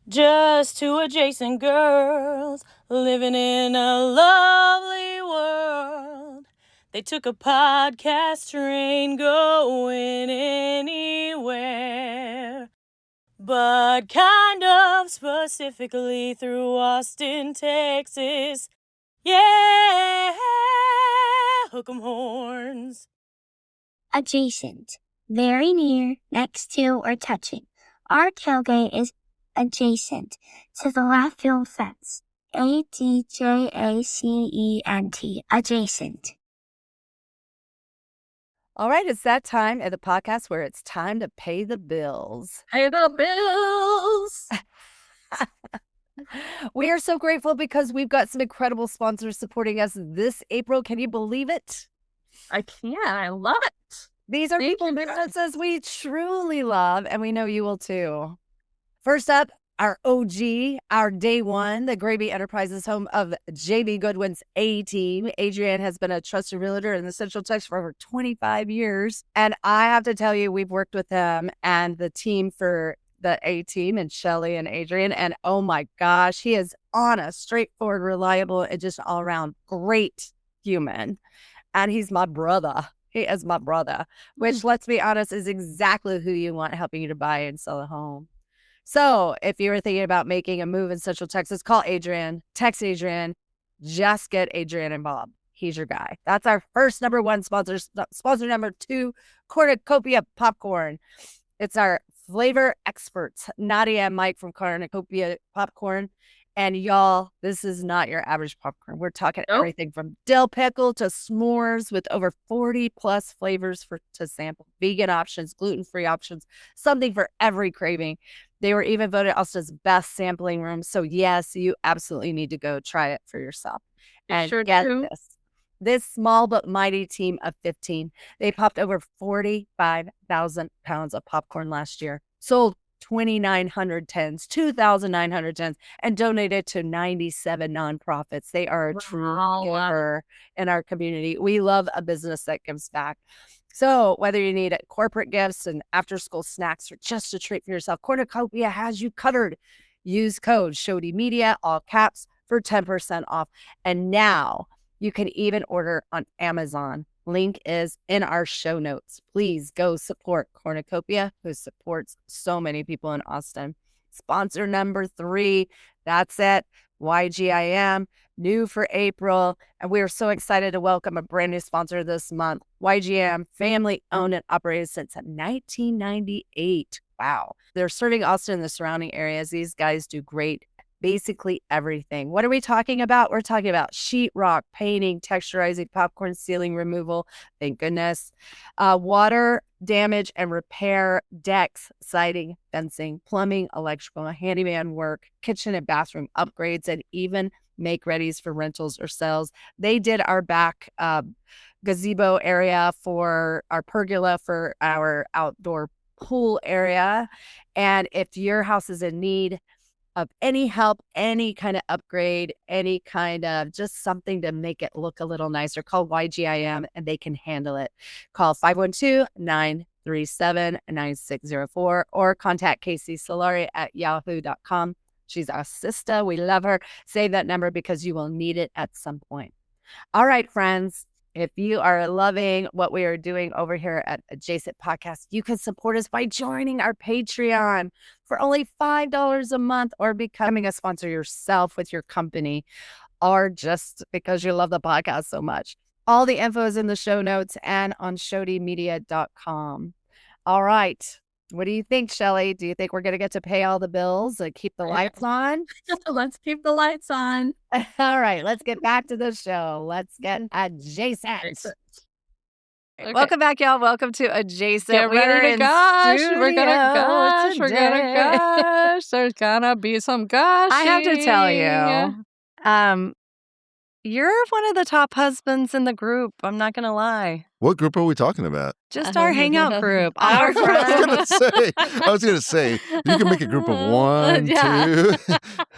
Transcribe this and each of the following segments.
Just two adjacent girls living in a lovely world. They took a podcast train going anywhere, but kind of specifically through Austin, Texas. Yeah, hook 'em horns. Adjacent. Very near, next to, or touching. Our tailgate is adjacent to the left field fence. ADJACENT. Adjacent. All right, it's that time at the podcast where it's time to pay the bills. Pay the bills. We are so grateful because we've got some incredible sponsors supporting us this April. Can you believe it? I can. I love it. These are people and businesses we truly love, and we know you will too. First up, our OG, our day one, the Gravy Enterprises home of JB Goodwin's A-Team. Adrienne has been a trusted realtor in the Central Texas for over 25 years. And I have to tell you, we've worked with them and the team for the A-Team and Shelly and Adrienne. And oh my gosh, he is honest, straightforward, reliable, and just all around great human. And he's my brother. He is my brother, which, let's be honest, is exactly who you want helping you to buy and sell a home. So if you're thinking about making a move in Central Texas, call Adrienne, text Adrienne, just get Adrienne and Bob. He's your guy. That's our first number one sponsor. Sponsor number two, Cornucopia Popcorn. It's our flavor experts, Nadia and Mike from Cornucopia Popcorn. And y'all, this is not your average popcorn. We're talking everything from dill pickle to s'mores with over 40 plus flavors to sample. Vegan options, gluten-free options, something for every craving. They were even voted Austin's best sampling room. So yes, you absolutely need to go try it for yourself. And get this small but mighty team of 15. They popped over 45,000 pounds of popcorn last year. Sold 2,900 tins, 2,900 tins, and donated to 97 nonprofits. They are a true giver in our community. We love a business that gives back. So whether you need corporate gifts and after-school snacks or just a treat for yourself, Cornucopia has you covered. Use code Shody Media, all caps, for 10% off. And now you can even order on Amazon. Link is in our show notes. Please go support Cornucopia, who supports so many people in Austin. Sponsor number 3, that's it. YGIM, new for April. And we are so excited to welcome a brand new sponsor this month. YGM, family owned and operated since 1998. Wow. They're serving Austin and the surrounding areas. These guys do great. Basically everything. What are we talking about? We're talking about sheetrock, painting, texturizing, popcorn sealing removal. Thank goodness. Water damage and repair, decks, siding, fencing, plumbing, electrical, handyman work, kitchen and bathroom upgrades, and even make readies for rentals or sales. They did our back gazebo area for our pergola for our outdoor pool area. And if your house is in need of any help, any kind of upgrade, any kind of just something to make it look a little nicer, call YGIM and they can handle it. Call 512-937-9604 or contact Casey Solari at yahoo.com. She's our sister. We love her. Save that number because you will need it at some point. All right, friends. If you are loving what we are doing over here at Adjacent Podcast, you can support us by joining our Patreon for only $5 a month or becoming a sponsor yourself with your company or just because you love the podcast so much. All the info is in the show notes and on shodymedia.com. All right. What do you think, Shelly? Do you think we're going to get to pay all the bills and keep the lights on? Let's keep the lights on. All right, let's get back to the show. Let's get adjacent. Okay. Welcome back, y'all. Welcome to Adjacent. Get ready to gush. We're gonna gush. We're gonna today. gush. There's gonna be some gushing. I have to tell you, you're one of the top husbands in the group. I'm not gonna lie. What group are we talking about? Just our hangout group. I Our friends. was gonna say, you can make a group of 1, Yeah. 2.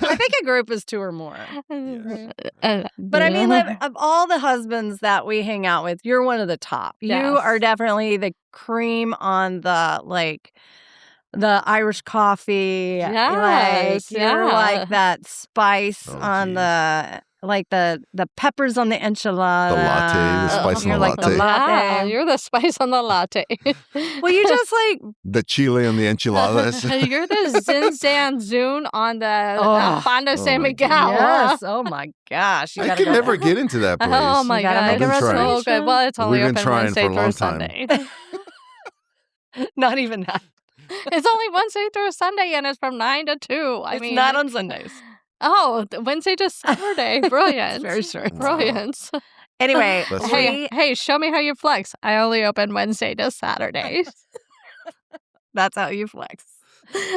I think a group is 2 or more. Yeah. But I mean, of all the husbands that we hang out with, you're one of the top. You Yes. are definitely the cream on the the Irish coffee. Yes, You're yeah. like that spice Oh, on geez. the peppers on the enchilada. The latte, the spice on You're the like the latte. Yeah, latte. you're the spice on the latte. Well, you just like The chile and the enchiladas. You're the Zin Zan Zoon on the Oh. Fonda Oh San my Miguel. yes. Oh my gosh. You I gotta can go never there. get into that place. Oh my You gotta god, make a I've been trying. so reservation. good. Well, it's only We've been open trying Wednesday for a through long time. Sunday. Not even that. It's only Wednesday through Sunday, and it's from 9 to 2. I It's mean, not on Sundays. oh, Wednesday to Saturday. Brilliant. It's very short. Wow. Brilliant. Anyway, That's Hey, show me how you flex. I only open Wednesday to Saturdays. that's how you flex.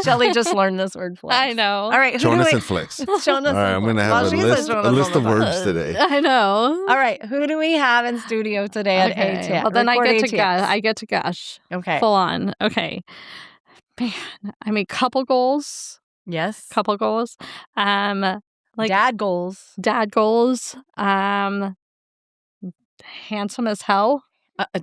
Shelly just learned this word flex. I know. All right, who do Jonas we... and Flex. Jonas All right, I'm going to have a list of words today. I know. All right, who do we have in studio today at Okay. ATX? Well, then I Record get to ATX. gush. I get to gush. Okay. Full on. Okay. Man, I mean, couple goals. Yes. Couple goals. Like Dad goals. dad goals. Handsome as hell.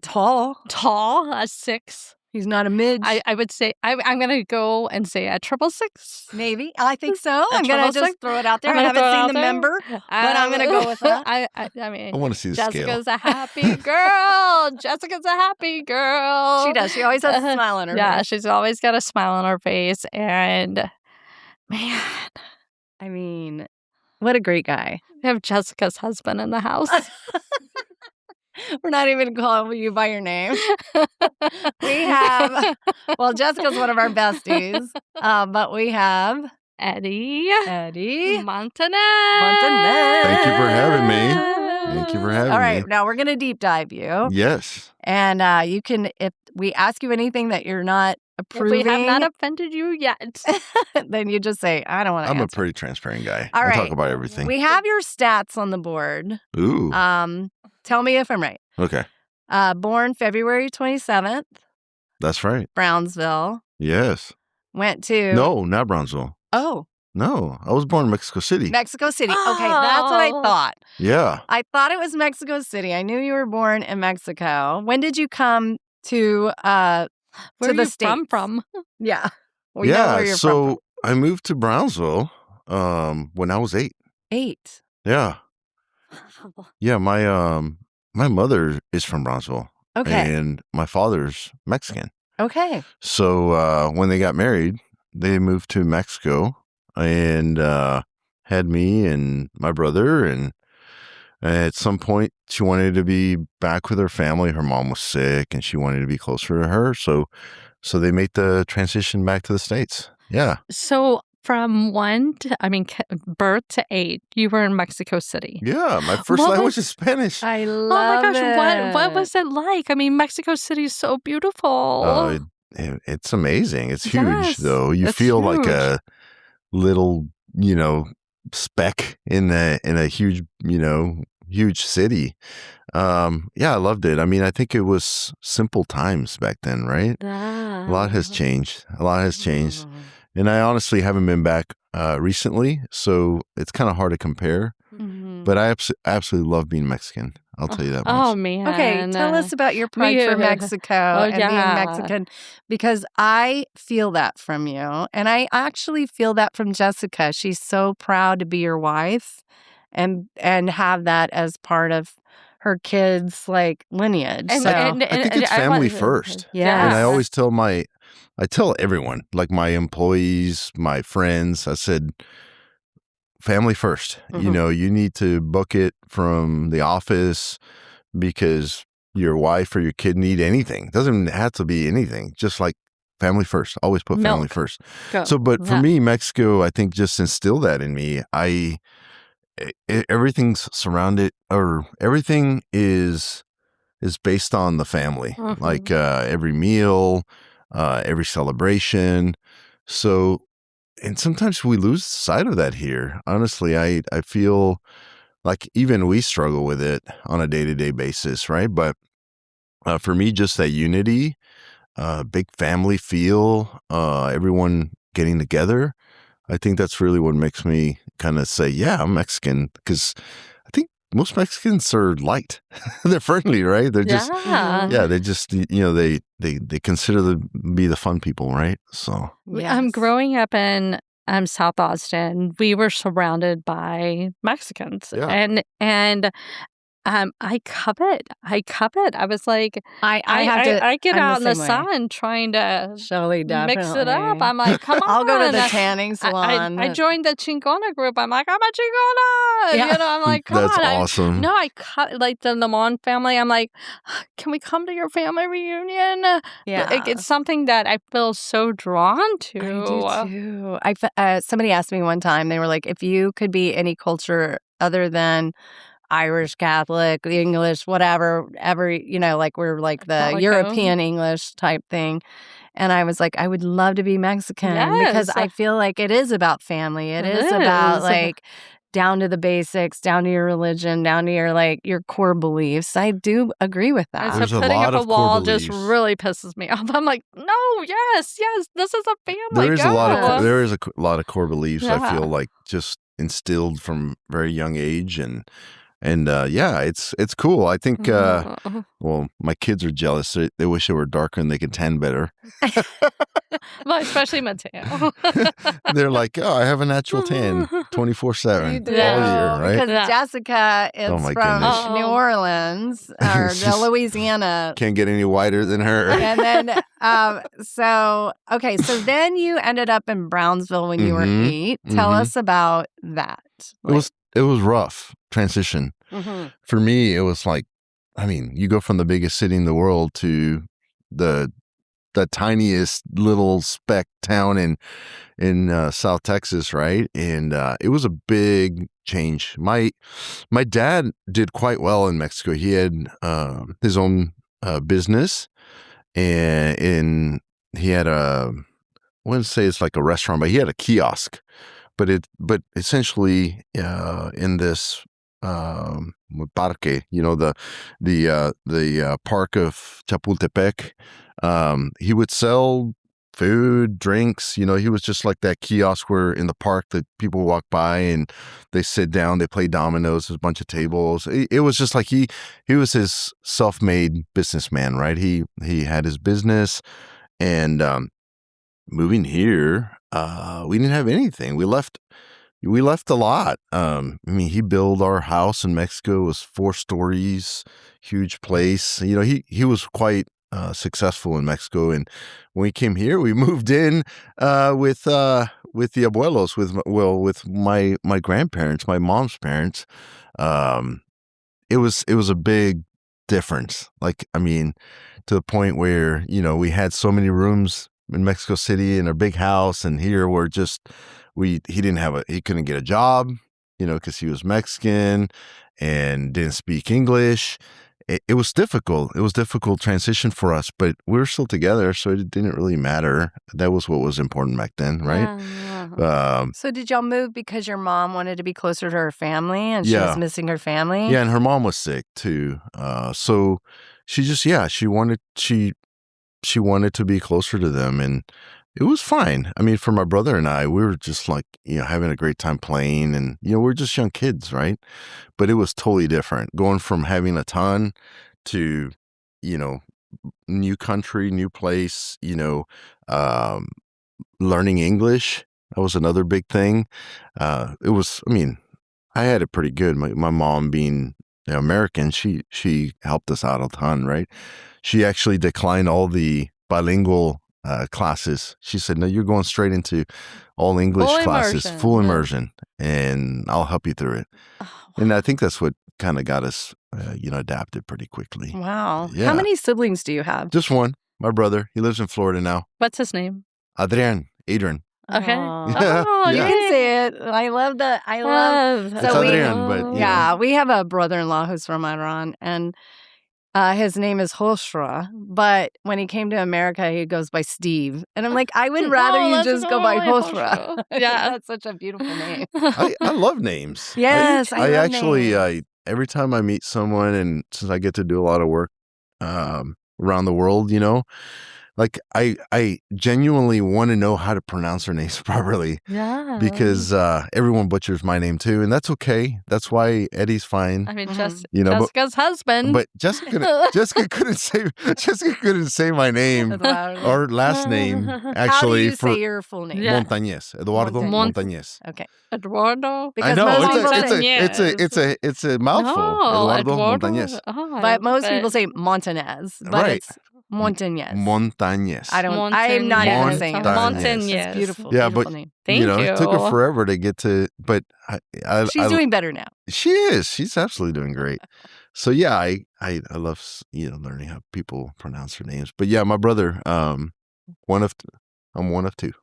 Tall. Tall. A 6. He's not a midge. I would say I'm gonna go and say a 666. Maybe. I think so. I'm going to 666? just throw it out there. I'm I gonna haven't throw it seen out the there. member, but I'm going to go with that. I mean, I want to see the scale. Jessica's a happy girl. Jessica's a happy girl. She does. She always has a smile on her Yeah, face. she's always got a smile on her face. And man, I mean, what a great guy. we have Jessica's husband in the house. We're not even calling you by your name. We have, well, Jessica's one of our besties, but we have Eddie Eddie. Montanez. Thank you for having me. Thank you for having All right, me. now we're going to deep dive you. Yes. And you can, if we ask you anything that you're not If approving, we have not offended you yet. then you just say, I don't want to I'm a answer. pretty transparent guy. All I right. talk about everything. We have your stats on the board. Ooh. Tell me if I'm right. Okay. Born February 27th, That's right. Brownsville. Yes. Went to... No, not Brownsville. Oh, No, I was born in Mexico City. Mexico City. Okay, that's what I Oh. thought. Yeah. I thought it was Mexico City. I knew you were born in Mexico. When did you come to Where the are you States? from? Yeah. We know Yeah. where you're So from. I moved to Brownsville when I was 8. 8. Yeah. Yeah. My mother is from Brownsville. Okay. And my father's Mexican. Okay. So when they got married, they moved to Mexico and had me and my brother. And at some point, she wanted to be back with her family. Her mom was sick, and she wanted to be closer to her. So they made the transition back to the States. Yeah. So from birth to 8, you were in Mexico City. Yeah. My first What language was- is Spanish. I Oh love my gosh, it. what was it like? I mean, Mexico City is so beautiful. It's amazing. It's huge, Yes, though. You it's feel like huge. a little, speck in a huge, huge city. Yeah, I loved it. I mean, I think it was simple times back then, right? A lot has changed. And I honestly haven't been back recently, so it's kind of hard to compare. Mhm. But I absolutely love being Mexican. I'll tell you that much. Oh man. Okay, tell us about your pride for we- Mexico and being yeah. Mexican, because I feel that from you. And I actually feel that from Jessica. She's so proud to be your wife and have that as part of her kids' lineage. And- So, and- I think it's family first. Yes. And I always tell I tell everyone, like my employees, my friends, I said, family first. Mhm. You need to book it from the office because your wife or your kid need anything. It doesn't have to be anything. Just like family first. Always put family Milk. first. Go. So, but for Yeah. me, Mexico, I think just instilled that in me. Everything's surrounded, or everything is based on the family. Mhm. Like every meal, every celebration. So, and sometimes we lose sight of that here. Honestly, I feel like even we struggle with it on a day-to-day basis, right? But for me, just that unity, big family feel, everyone getting together, I think that's really what makes me kind of say, yeah, I'm Mexican. Because I think most Mexicans are light. They're friendly, right? They're just they just they consider to be the fun people, right? So growing up in South Austin, we were surrounded by Mexicans, and I covet. I was like, I get out in the sun trying to Shelly, mix it up. I'm like, come on. I'll go to the tanning salon. I joined the Chingona group. I'm like, I'm a Chingona. Yeah. I'm like, come that's on. awesome. I cut like the Lemon family. I'm like, can we come to your family reunion? Yeah. It's something that I feel so drawn to. I do too. Somebody asked me one time, they were like, if you could be any culture other than Irish, Catholic, English, whatever, like we're like the Calico. European English type thing. And I was like, I would love to be Mexican because I feel like it is about family. It is about like down to the basics, down to your religion, down to your core beliefs. I do agree with that. And There's so a putting lot up a of core wall just beliefs. really pisses me off. I'm like, no, yes, this is a family. There is go. there is a lot of core beliefs. I Yeah. feel like just instilled from a very young age, and it's cool. I think well, my kids are jealous. They wish they were darker and they could tan better. Well, especially Mateo. They're like, oh, I have a natural tan 24/7 You all do, year, right? because Jessica is Oh, my from goodness. New Orleans or She's- Louisiana. Can't get any whiter than her. And then, so then you ended up in Brownsville when you were Mhm, 8. Tell mhm. us about that. It was rough transition. Mhm. For me, it was like, I mean, you go from the biggest city in the world to the tiniest little speck town in South Texas, right? And it was a big change. My dad did quite well in Mexico. He had his own business, and he had I wouldn't say it's like a restaurant, but he had a kiosk. But essentially in this parque, the park of Chapultepec, he would sell food, drinks. He was just like that kiosk where in the park that people walk by and they sit down, they play dominoes, there's a bunch of tables. It was just like he was his self-made businessman, right? He had his business, and moving here, we didn't have anything. We left a lot. I mean, he built our house in Mexico. It was 4 stories, huge place. He was quite successful in Mexico. And when we came here, we moved in with the abuelos, with my grandparents, my mom's parents. It was a big difference. Like, I mean, to the point where we had so many rooms in Mexico City in a big house, and here we're just he couldn't get a job, because he was Mexican and didn't speak English. It was difficult. It was difficult transition for us, but we were still together, so it didn't really matter. That was what was important back then, right? So did y'all move because your mom wanted to be closer to her family and she was missing her family? Yeah, and her mom was sick too. So she just she wanted to be closer to them, and it was fine. I mean, for my brother and I, we were just like, having a great time playing, and, we're just young kids, right? But it was totally different going from having a ton to, new country, new place, learning English. That was another big thing. I had it pretty good. My mom being American, she helped us out a ton, right? She actually declined all the bilingual classes. She said, no, you're going straight into all English classes, full immersion, and I'll help you through it. And I think that's what kind of got us, adapted pretty quickly. Wow. Yeah. How many siblings do you have? Just one, my brother. He lives in Florida now. What's his name? Adrian. Okay. Yeah. Oh, You Yeah. can say it. I love that. I love. It's Adrian, but Yeah, we have a brother-in-law who's from Iran, and his name is Hoshra. But when he came to America, he goes by Steve, and I'm like, I would rather you just go by Hoshra. Yeah. That's such a beautiful name. I love names. Yes, I love actually, names. every time I meet someone, and since I get to do a lot of work around the world, like I genuinely want to know how to pronounce her names properly. Yeah. Because everyone butchers my name too, and that's okay. That's why Eddie's fine. I mean, you know, Jessica's husband. But Jessica couldn't say my name or last name. Actually, how do you say your full name? Yeah. Montanez, Eduardo Montanez. Okay, Eduardo. I because know most people say, it's a mouthful. Eduardo Montanez. but most people say Montanez, but Right. it's Montanez. Montanez. I am not even saying it. Montanez. It's beautiful. Yeah, beautiful but name. Thank you. It took her forever to get to. But She's doing better now. She is. She's absolutely doing great. So yeah, I love learning how people pronounce their names. But yeah, my brother, I'm one of two.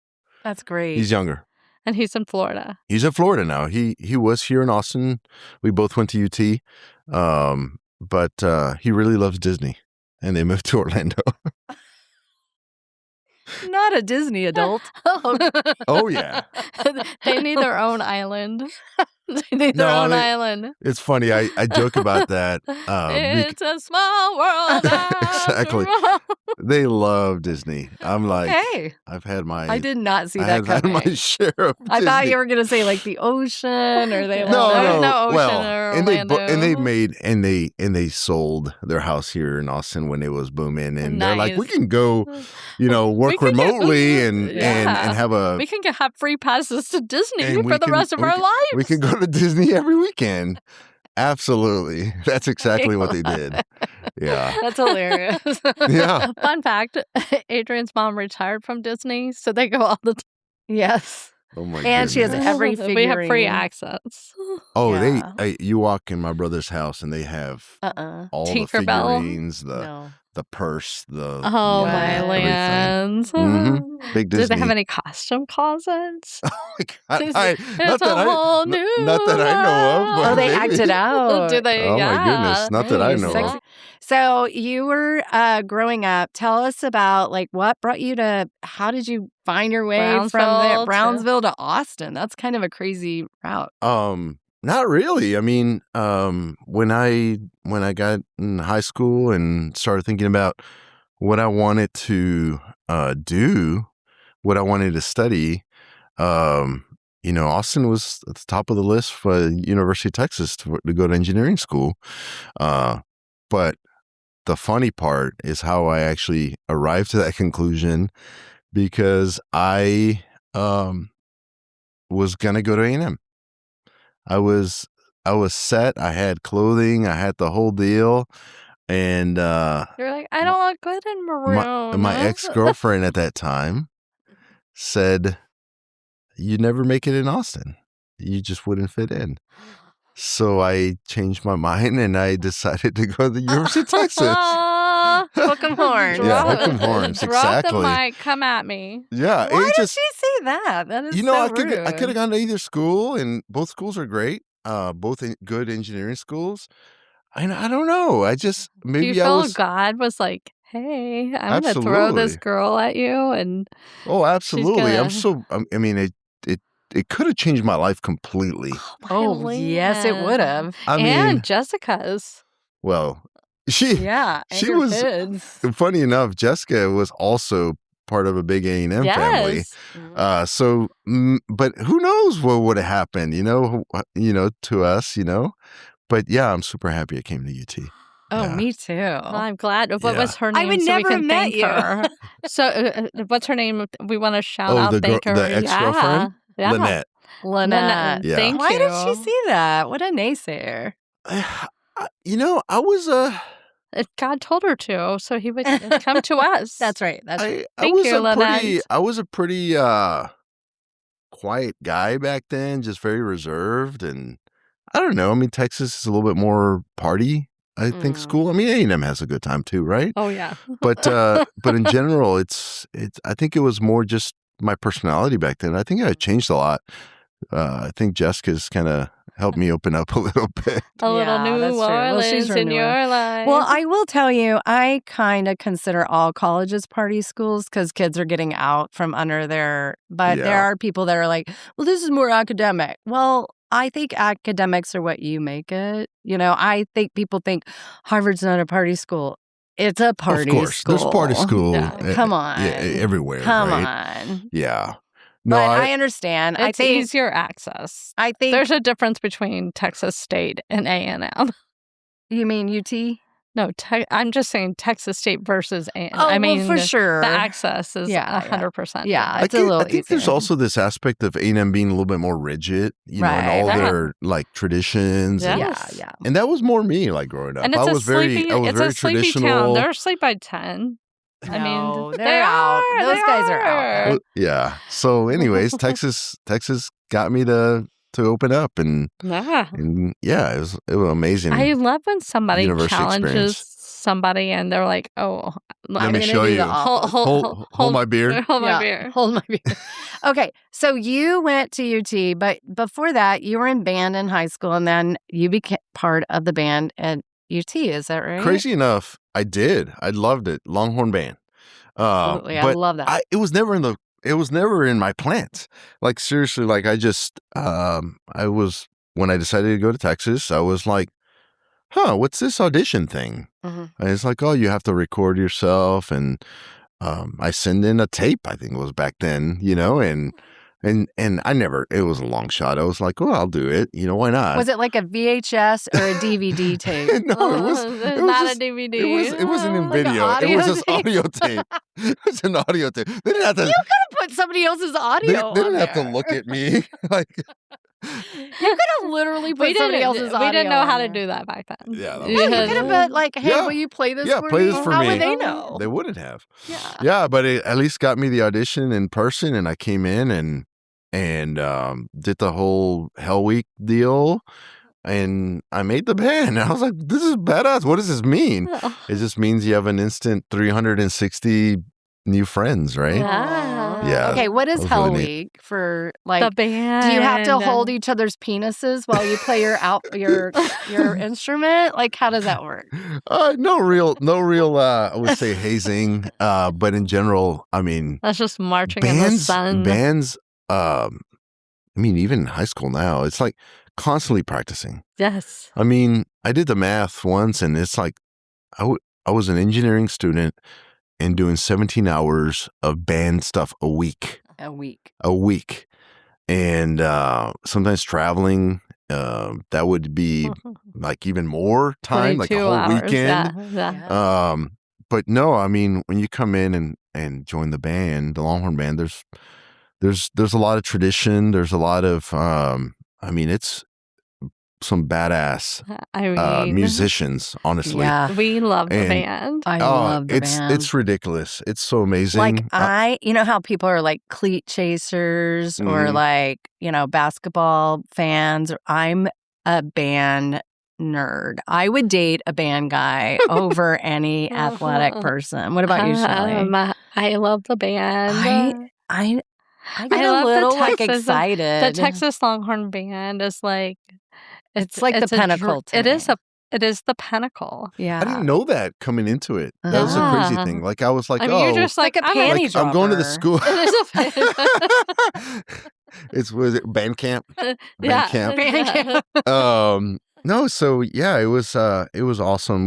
That's great. He's younger. And he's in Florida. He's in Florida now. He was here in Austin. We both went to UT. But he really loves Disney, and they moved to Orlando. Not a Disney adult. Oh yeah. They need their own island. They need their own island. It's funny. I joke about that. It's a small world. Exactly. They love Disney. I'm like, Okay. I've had my. I did not see that I've had coming. my share of Disney. I thought you were going to say like the ocean or they No, There's no ocean well, in Orlando. and they sold their house here in Austin when it was booming, and they're like, Nice. we can go, work We can get- remotely and Yeah. have a. We can have free passes to Disney and we for the can- rest of our lives. We can go to Disney every weekend. Absolutely, that's exactly what they did. Yeah, That's hilarious. yeah. Fun fact: Adrian's mom retired from Disney, so they go all the time. Yes. Oh my And she has goodness. every We have free figurine. access. Oh, Yeah. you walk in my brother's house and they have all the Tinkerbell? figurines, No. the purse, the Oh Yeah. my Everything. lands! big Do Disney. they have any costume closets? Oh my God. It's a whole new not that I know of. but Oh, they maybe. acted out. Do they? Oh yeah. my goodness, not that I Nice. know Sexy. of. So you were growing up. Tell us about like what brought you to. How did you find your way from Brownsville Brownsville to Austin? That's kind of a crazy route. Not really. I mean, when I got in high school and started thinking about what I wanted to do, what I wanted to study, Austin was at the top of the list for University of Texas to go to engineering school. But the funny part is how I actually arrived to that conclusion, because I was gonna go to A&M. I was set. I had clothing. I had the whole deal. And You're like, I don't look good in maroon. my ex-girlfriend at that time said, "You'd never make it in Austin. You just wouldn't fit in." So I changed my mind and I decided to go to the University of Texas. Hook 'em horns. Yeah, hook 'em horns, Drop exactly. the mic. Come at me. Yeah, Why it did just, she say that? That is I so could rude. have gone to either school, and both schools are great. Both good engineering schools. And I don't know. I just Do maybe you I feel was. God was like, hey, I'm going to throw this Absolutely. girl at you? And Oh, absolutely. I'm gonna- so. I mean, it could have changed my life completely. Oh, yes, it would have. I mean, and Jessica's. well, she. Yeah, and She your was- kids. Funny enough, Jessica was also part of a big A&M family. Yes. But who knows what would have happened? To us. But yeah, I'm super happy I came to UT. Oh, Yeah. me too. Well, I'm glad. What Yeah. was her name? I would so never we have can met thank you. her. So, what's her name? We want to shout Oh, out, the thank her. ex-girlfriend? Yeah. Lynette. Lynette. Yeah. Thank Why you. did she say that? What a naysayer. I was God told her to, so he would come to us. That's right. That's right. I Thank was you, a pretty Lynette. I was a pretty quiet guy back then, just very reserved, and I don't know. I mean, Texas is a little bit more party, I think, school. I mean, A&M has a good time too, right? Oh, yeah. But in general, it's I think it was more just my personality back then. I think I changed a lot. I think Jessica's kind of helped me open up a little bit. A little Yeah, New that's true. Well, she's Orleans from in New your life. Well, I will tell you, I kind of consider all colleges party schools because kids are getting out from under their. But there Yeah. are people that are like, well, this is more academic. Well, I think academics are what you make it. I think people think Harvard's not a party school. It's a party Of course, school. there's party school. Yeah. Come on. Everywhere. Come right? on. Yeah. No, But I understand. It's easier access. I think There's a difference between Texas State and A&M. You mean UT? No, I'm just saying Texas State versus A&M. Oh, I mean, for sure. the access is 100%. Yeah, it's a little I think there's easier. also this aspect of A&M being a little bit more rigid, you know, in all their like traditions. Yes. Yeah. And that was more me, like growing up. And it's I was very sleepy traditional. town. They're asleep by 10. No, I mean, they're out. Those guys are out. Well, yeah. So, anyways, Texas got me to open up, and yeah, it was amazing. I love when somebody University challenges experience. somebody and they're like, "Oh, Let me show you. Hold my beer. Hold my beer. Hold my beer." Okay, so you went to UT, but before that, you were in band in high school, and then you became part of the band at UT. Is that right? Crazy enough, I did. I loved it. Longhorn Band. Absolutely, I love that. It was never in my plans. Like seriously, like I just when I decided to go to Texas, I was like, what's this audition thing? And it's like, oh, you have to record yourself, and I send in a tape, I think it was back then, you know, and it was a long shot. I was like, well, I'll do it. You know, why not? Was it like a VHS or a DVD tape? No, it was not just, a DVD. It wasn't in Like an video. It audio was just tape? audio tape. It was an audio tape. They didn't have to. You could have put somebody else's audio. They didn't on have to there. look at me. Like, You could have literally put somebody else's audio. We didn't know on how to there. do that back then. yeah, that Yeah, was you crazy. could have been like, "Hey, Yeah. will you play this? Yeah, for play me?" this for How me. would they know? They wouldn't have. Yeah. Yeah, but it at least got me the audition in person, and I came in and did the whole Hell Week deal, and I made the band. And I was like, this is badass. What does this mean? It just means you have an instant 360 new friends, right? Yeah. Okay, what is that was Hell really neat. Week for like? The band. Do you have to hold each other's penises while you play your instrument? Like, how does that work? No real I would say hazing, but in general, I mean, That's just marching in the sun. bands I mean, even in high school now, it's like constantly practicing. Yes. I mean, I did the math once, and it's like I was an engineering student and doing 17 hours of band stuff a week. A week. And sometimes traveling, that would be like even more time, like a 22 whole hours. weekend. Yeah. But no, I mean, when you come in and join the band, the Longhorn Band, there's a lot of tradition. There's a lot of, I mean, it's some badass musicians, honestly. Yeah. We love the And- band. I love the band. It's ridiculous. It's so amazing. Like you know how people are like cleat chasers or Mhm. like, you know, basketball fans. I'm a band nerd. I would date a band guy over any athletic person. What about you, Shelly? I love the band. I get love a the little like Texas- excited. The Texas Longhorn Band is like It's like the pinnacle to It me. is the pinnacle. Yeah. I didn't know that coming into it. That was a crazy Yeah. thing. Like I was like, I mean, oh, you're just like, like a I'm panty like, I'm going to the dropper. school. It Was it band camp? Yeah. camp. Yeah. No, so yeah, it was awesome.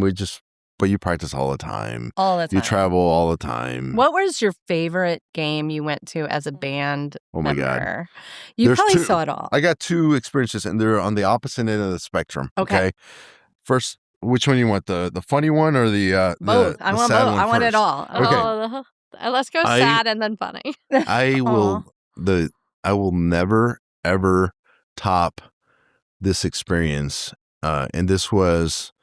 But you practice all the time. All the time. You travel all the time. What was your favorite game you went to as a band Oh my God. member? You There's probably two. saw it all. I got two experiences, and they're on the opposite end of the spectrum. Okay. First, which one you want? The funny one or the Both. The, I the want sad both. one I want it first? all. Okay. Let's go sad and then funny. I will never ever top this experience. And this was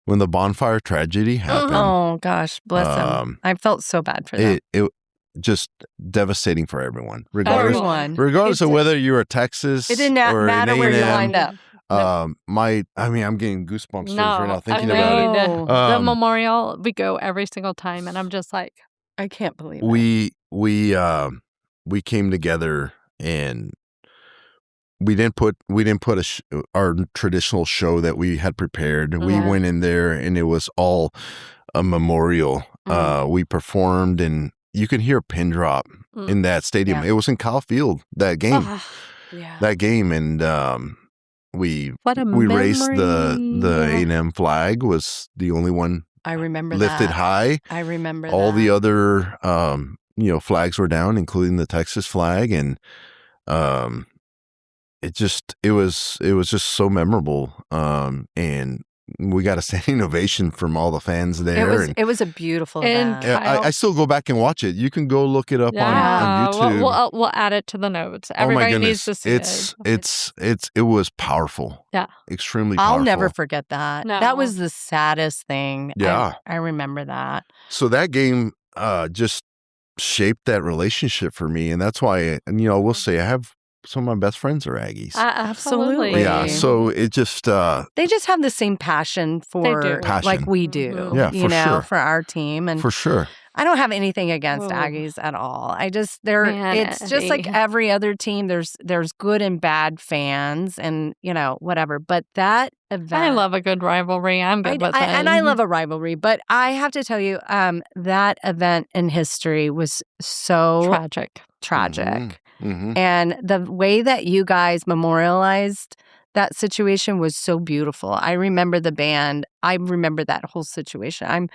when the bonfire tragedy happened. Oh gosh, bless him. Um, I felt so bad for them. It just devastating for everyone, regardless Everyone. of whether you're a Texas It didn't or matter an where you A&M. lined up. I'm getting goosebumps right now thinking I about it. mean, the memorial, we go every single time, and I'm just like, I can't believe it. We came together, and we didn't put our traditional show that we had prepared. We Yeah. went in there, and it was all a memorial. We performed, and you can hear a pin drop in that stadium. Yeah. It was in Kyle Field that game. Yeah. That game, and we what a raised the memory. A&M flag. Was the only one I remember lifted that. high. I remember all that. the other flags were down, including the Texas flag, and it was just so memorable. And we got a standing ovation from all the fans there. It was a beautiful And event. Kyle- I still go back and watch it. You can go look it up on YouTube. We'll add it to the notes. Oh my Everybody goodness, needs to see it. it was powerful. Yeah. Extremely powerful. I'll never forget that. No. That was the saddest thing. Yeah. I remember that. So that game just shaped that relationship for me, and that's why. And I will say I have some of my best friends are Aggies. Absolutely. Yeah. So it just they just have the same passion for like we do. Mm-hmm. Yeah, for sure. For our team, and for sure. I don't have anything against Aggies at all. I just it's just like every other team. There's good and bad fans, and whatever. But that event, I love a good rivalry. I'm good with it, and I love a rivalry. But I have to tell you, that event in history was so tragic. Mm-hmm. And the way that you guys memorialized that situation was so beautiful. I remember the band. I remember that whole situation.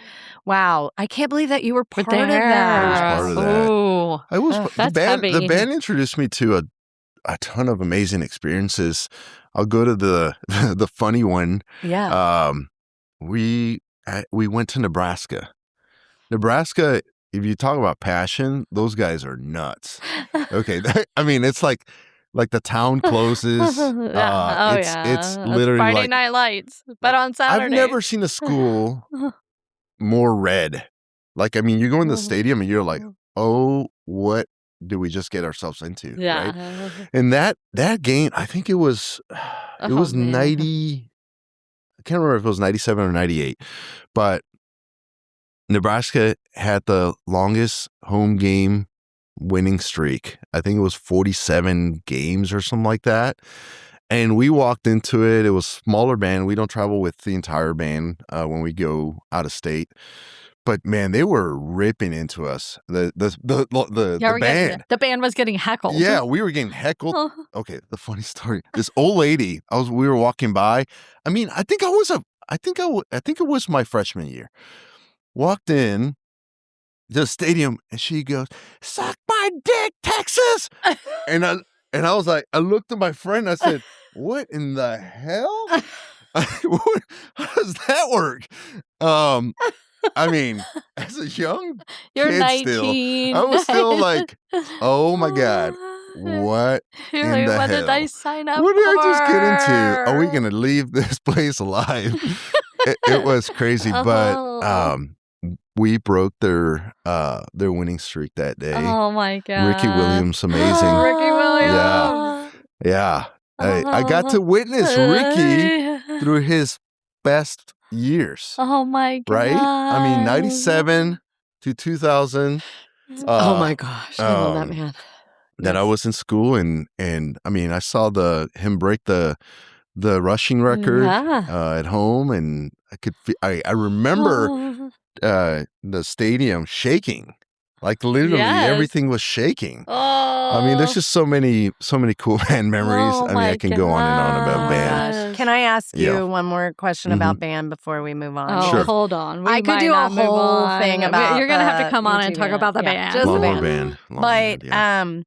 Wow. I can't believe that you were part of that. I was part of that. Oh, I was that's heavy. The band introduced me to a ton of amazing experiences. I'll go to the funny one. Yeah. We went to Nebraska. Nebraska, if you talk about passion, those guys are nuts. Okay. I mean, it's like the town closes. It's literally Friday like Night Lights, but on Saturday. I've never seen a school more red. Like, I mean, you go in the stadium and you're like, oh, what did we just get ourselves into? Yeah. Right? And that game, I think it was 90. I can't remember if it was 97 or 98, but Nebraska had the longest home game winning streak. I think it was 47 games or something like that. And we walked into it. It was a smaller band. We don't travel with the entire band when we go out of state. But man, they were ripping into us. The band. The band was getting heckled. Yeah, we were getting heckled. Okay, the funny story. This old lady, we were walking by. I mean, I think it was my freshman year. Walked in the stadium and she goes, "Suck my dick, Texas!" and I was like, I looked at my friend. I said, "What in the hell? How does that work?" I mean, as a young You're kid 19. still, I was still like, "Oh my God, what You're in like, the what hell? did I sign up What did for? I just get into? Are we gonna leave this place alive?" It was crazy, but we broke their winning streak that day. Oh my God, Ricky Williams, amazing. Ricky Williams. Yeah. I got to witness Ricky through his best years. Oh my God. Right? I mean, 97 to 2000. Oh my gosh. I love that man. That I was in school and I mean, I saw him break the rushing record at home, and I remember the stadium shaking. Like literally everything was shaking. I mean, there's just so many cool band memories. I mean, I can go on and on about band. Can I ask you one more question about band before we move on? Oh, Sure. hold on. I could do a whole thing about. You're gonna have to come on and talk about the band. Just Long the more band. band. But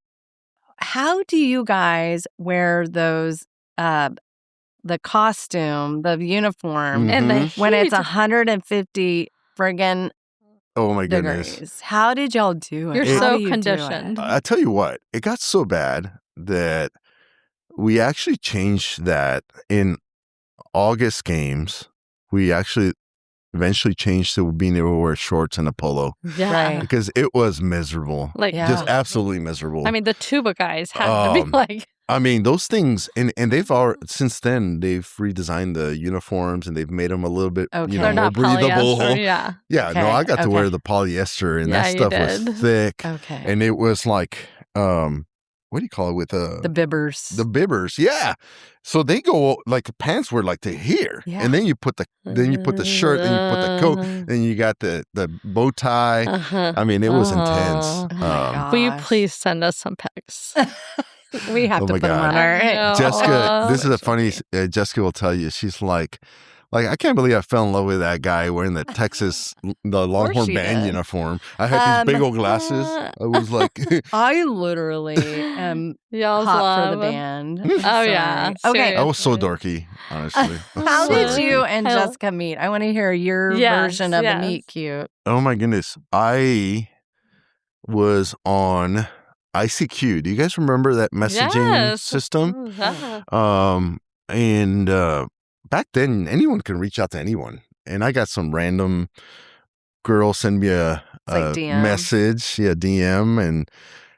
how do you guys wear those? The costume, the uniform, and the when it's heat. 150 friggin' Oh my degrees. goodness. How did y'all do it? You're How so do you do it? conditioned. I tell you what, it got so bad that we actually changed that in August games. We actually eventually changed to being able to wear shorts and a polo Yeah. Right. because it was miserable. Like, Just absolutely miserable. I mean, the tuba guys had to be like. I mean, those things, and they've since then they've redesigned the uniforms and they've made them a little bit, Okay. They're more not breathable. polyester. Yeah. Yeah, no, Okay, I got to okay. wear the polyester, and Yeah, that you stuff did. was thick, Okay. and it was like, what do you call it with The bibbers. the bibbers? Yeah, so they go like pants were like to here, Yeah. and then you put the shirt, then you put the coat, then you got the bow tie. I mean, it was intense. Oh my Will you gosh. please send us some pics? We have Oh to my put them God. on our. I know. Jessica, this is a That's funny. Jessica will tell you. She's like, Like, I can't believe I fell in love with that guy wearing the Longhorn you band did. uniform. I had these big old glasses. I was like, I literally am Y'all's hot for the love. band. Oh, yeah. Sorry. Okay. I was so Seriously. dorky, honestly. How So did dorky. you and Hell. Jessica meet? I want to hear your Yes, version of the yes. meet cute. Oh my goodness. I was on ICQ. Do you guys remember that messaging Yes. system? Yeah. And back then, anyone could reach out to anyone. And I got some random girl send me a like DM. message, DM, and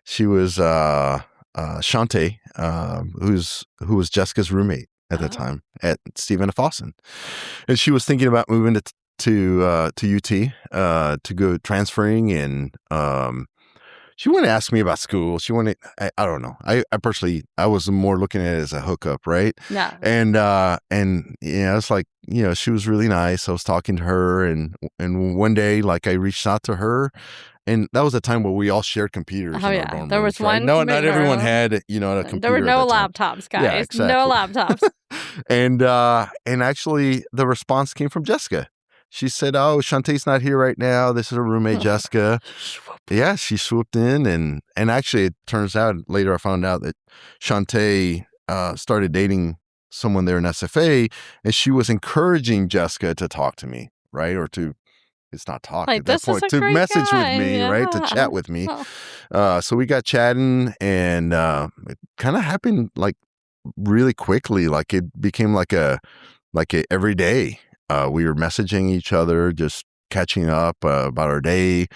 she was Shantae, who was Jessica's roommate at the time at Stephen F. Austin, and she was thinking about moving to UT to go transferring, and she wanted to ask me about school. She wanted, I don't know. I personally, I was more looking at it as a hookup, right? Yeah. And it's like, she was really nice. I was talking to her, and one day, like, I reached out to her, and that was a time where we all shared computers in our dorm There rooms, was right? one. No, not everyone computer. had, a computer. There were no at that time. laptops, guys. Yeah, exactly. No laptops. And actually, the response came from Jessica. She said, "Oh, Shantae's not here right now. This is her roommate, Jessica." Yeah, she swooped in, and actually, it turns out later I found out that Shantae started dating someone there in SFA, and she was encouraging Jessica to talk to me, right, or to. It's not talk Like, at that this is point, a to great message guy. with me, right, to Yeah. chat with me. Oh. So we got chatting, and it kind of happened like really quickly. Like, it became like a every day. We were messaging each other, just catching up about our day.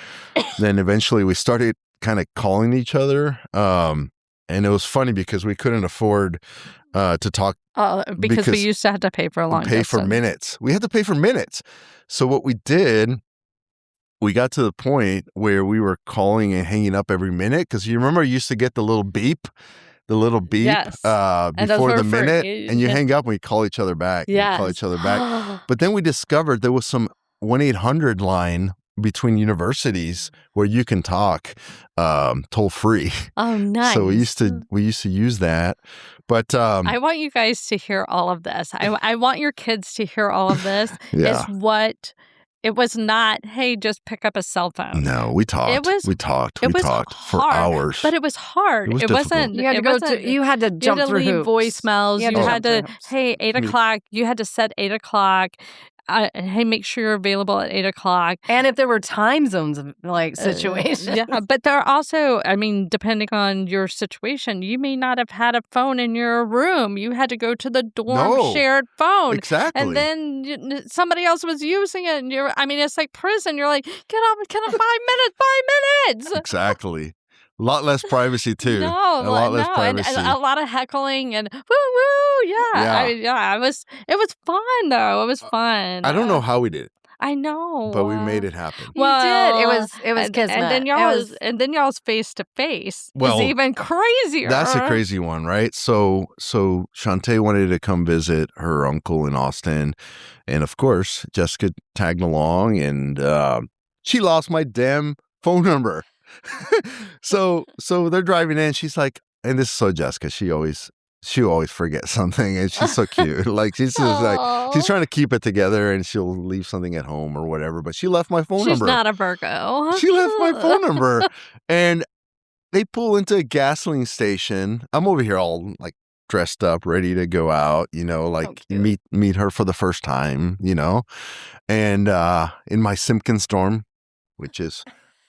Then eventually we started kind of calling each other. And it was funny because we couldn't afford to talk. Because we used to have to pay for a long Pay for distance. minutes. We had to pay for minutes. So what we did, we got to the point where we were calling and hanging up every minute. Because you remember, you used to get the little beep. Yes. And those Before were the free. minute, and you hang up and we call each other back. Yes. We call each other back. But then we discovered there was some 1-800 line between universities where you can talk toll free. Oh, nice. So we used to use that. But I want you guys to hear all of this. I want your kids to hear all of this. Yeah. Is what it was not, hey, just pick up a cell phone. No, we talked. We talked for hard, hours. But it was hard. It It wasn't. You had to it wasn't- you had to jump you had to through leave hoops. voicemails. You You had jump through to, hoops. hey, 8 o'clock. You had to set 8 o'clock. Hey, make sure you're available at 8 o'clock. And if there were time zones, like, situations. Yeah, but there are also, I mean, depending on your situation, you may not have had a phone in your room. You had to go to the dorm shared phone. Exactly. And then somebody else was using it. And it's like prison. You're like, get up 5 minutes. Exactly. A lot less privacy too. No, a lot less and privacy. a lot of heckling and woo woo. Yeah. It was fun though. It was fun. I don't know how we did it, I know. but we made it happen. You did. It was kismet. And then y'all's face to face Well, is even crazier. That's a crazy one, right? So Shantae wanted to come visit her uncle in Austin, and of course Jessica tagged along, and she lost my damn phone number. So they're driving in. She's like, and this is so Jessica. She always forgets something, and she's so cute. Like, she's just like, she's trying to keep it together, and she'll leave something at home or whatever. But she left my phone number. She's not a Virgo. She left my phone number, and they pull into a gasoline station. I'm over here all like dressed up, ready to go out, like meet her for the first time, and in my Simpkins Storm, which is.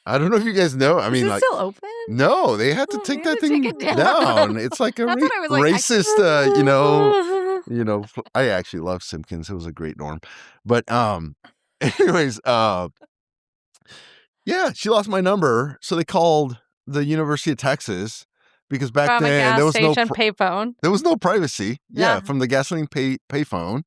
I don't know if you guys know. I mean, is it like, still open? No, they had to take that thing down. It's like a racist, I actually love Simpkins. It was a great dorm. But anyways, yeah, she lost my number. So they called the University of Texas because back From then a gas station payphone. There was no privacy. Yeah, from the gasoline payphone.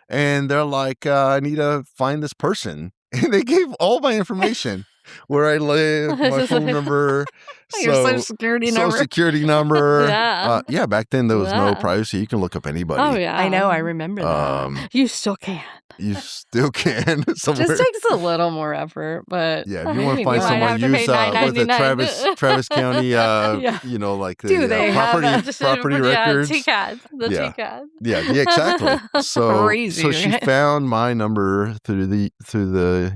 And they're like, I need to find this person. And they gave all my information. Where I live, my phone number, your social security number. Yeah. Back then there was no privacy. You can look up anybody. Oh, yeah. I know. I remember that. You still can. you still can somewhere. Just takes a little more effort, but Yeah, if you want to find might someone, have to use pay with the $9.99. Travis County, Yeah. you know, like the Do they have property Yeah, records. TCAD, the Yeah. TCAD. Yeah, exactly. So Crazy. she found my number through the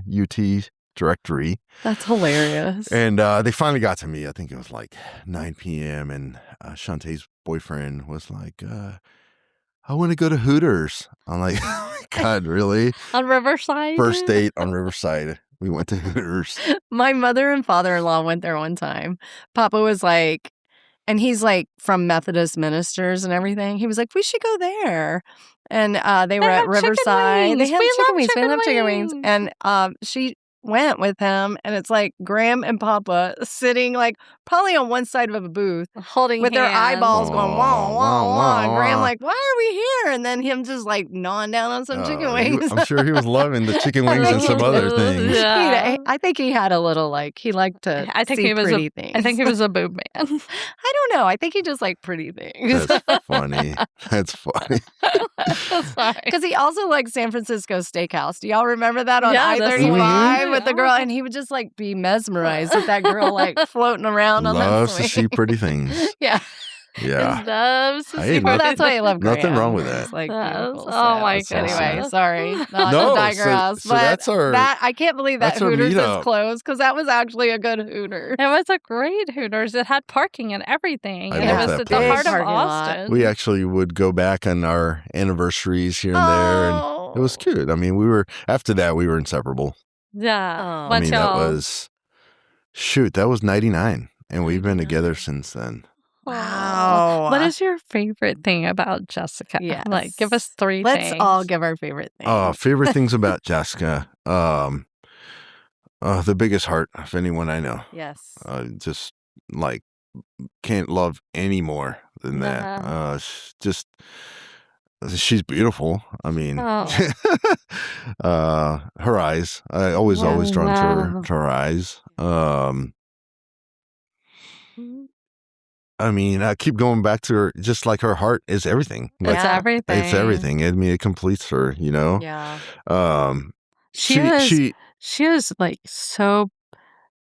UT directory, That's hilarious. and they finally got to me. I think it was like 9 p.m. and Shantae's boyfriend was like, I want to go to Hooters. I'm like, oh my God, really? On Riverside? First date on Riverside. We went to Hooters. My mother and father-in-law went there one time. Papa was like, and he's like from Methodist ministers and everything. He was like, we should go there. And they were They at have chicken Riverside. wings. They had We chicken love wings. We chicken love chicken wings. wings. And she went with him, and it's like Graham and Papa sitting like probably on one side of a booth Holding with their hands. eyeballs going wah, wah, wah. And Graham wah. like, why are we here? And then him just like gnawing down on some chicken wings. I'm sure he was loving the chicken wings and some other things. Yeah. I think he had a little like he liked to I think see he was pretty things. I think he was a boob man. I don't know. I think he just liked pretty things. That's funny. That's funny. Sorry. Because he also liked San Francisco Steakhouse. Do y'all remember that on Yeah, that's I-35 right. with the girl? And he would just like be mesmerized with that girl like floating around on Loves that to swing. see pretty things. Yeah. Yeah. Loves to Hey, see Well, nothing- that's why I love Graham. nothing wrong with that. It's like Yes. beautiful. Oh, my So, goodness. anyway, sorry. Not No, to digress. so but that's our- that I can't believe that that's our Hooters is meetup. closed because that was actually a good Hooter. It was a great Hooters. It had parking and everything. I And love it was that at the place. heart of Parking lot. Austin. We actually would go back on our anniversaries here and there, and it was cute. I mean, after that, we were inseparable. Yeah. Oh. I Once mean, y'all- that was 99, and we've been together since then. Wow. What is your favorite thing about Jessica? Yes. Like, give us three Let's things. all give our favorite thing. Oh, favorite things about Jessica. The biggest heart of anyone I know. Yes. Just like can't love any more than that. Uh-huh. She's beautiful. I mean, Oh. her eyes. I always drawn Wow. to her eyes. I mean, I keep going back to her. Just like her heart is everything. Like, It's everything. it's everything. I mean, it completes her. You know. Yeah. She is like so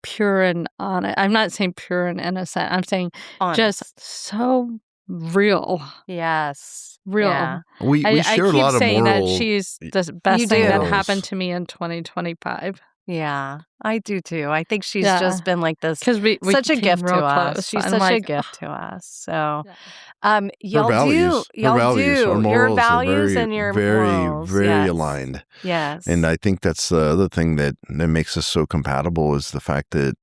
pure and honest. I'm not saying pure and innocent. I'm saying just Honest. so real. Yes. Real. Yeah. we I share a keep lot of saying moral. that she's the best You thing that do. happened to me in 2025 Yeah. I do too. I think she's Yeah. just been like this because we such a became gift to real us. close. She's I'm such a like, gift to us. So Her y'all values, do y'all our your morals values are and your very, morals. very Yes. aligned. Yes. And I think that's the other thing that makes us so compatible is the fact that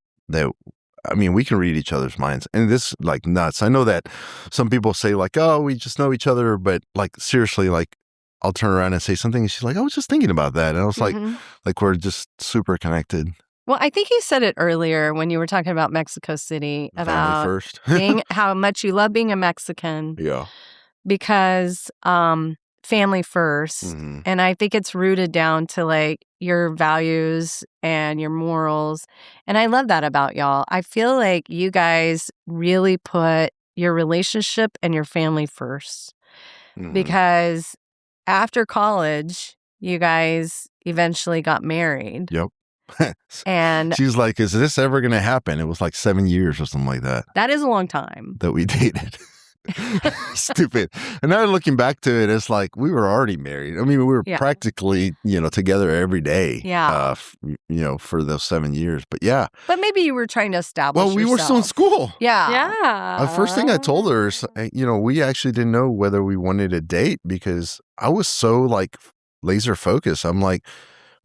I mean, we can read each other's minds, and this like nuts. I know that some people say like, "Oh, we just know each other," but like seriously, like I'll turn around and say something, and she's like, "I was just thinking about that," and I was Mhm. like we're just super connected. Well, I think you said it earlier when you were talking about Mexico City Family about first. how much you love being a Mexican Yeah. because family first. Mhm. And I think it's rooted down to like your values and your morals. And I love that about y'all. I feel like you guys really put your relationship and your family first Mhm. because after college, you guys eventually got married. Yep. And She's like, "Is this ever going to happen?" It was like 7 years or something like that that is a long time. that we dated. Stupid. And now looking back to it, it's like we were already married. I mean, we were Yeah. practically, together every day. Yeah. For those 7 years. But yeah. But maybe you were trying to establish Well, we were still in yourself. school. Yeah. yeah. The first thing I told her is, we actually didn't know whether we wanted to date because I was so like laser focused. I'm like,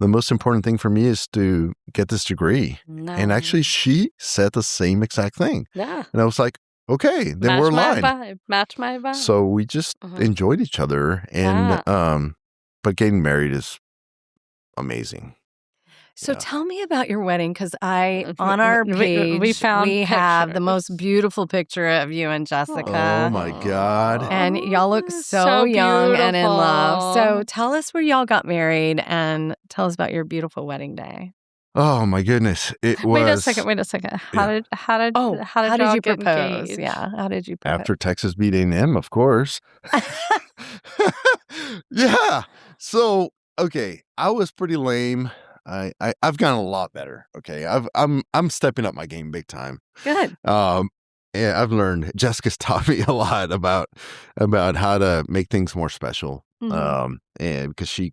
the most important thing for me is to get this degree. And actually, she said the same exact thing. yeah. And I was like, okay, then we're aligned. Match my vibe. So we just Mhm. enjoyed each other, and but getting married is amazing. So Yeah. tell me about your wedding because on our page we found have the most pictures. beautiful picture of you and Jessica. Oh my God! And y'all look so, So young and in love. So beautiful. tell us where y'all got married and tell us about your beautiful wedding day. Oh my goodness! It was Wait a second. How did How did y'all you get propose? engaged? Yeah, how did you propose? after Texas beat A&M, of course. Yeah. So okay, I was pretty lame. I've gotten a lot better. Okay, I'm stepping up my game big time. Good. Yeah, I've learned. Jessica's taught me a lot about how to make things more special. And because she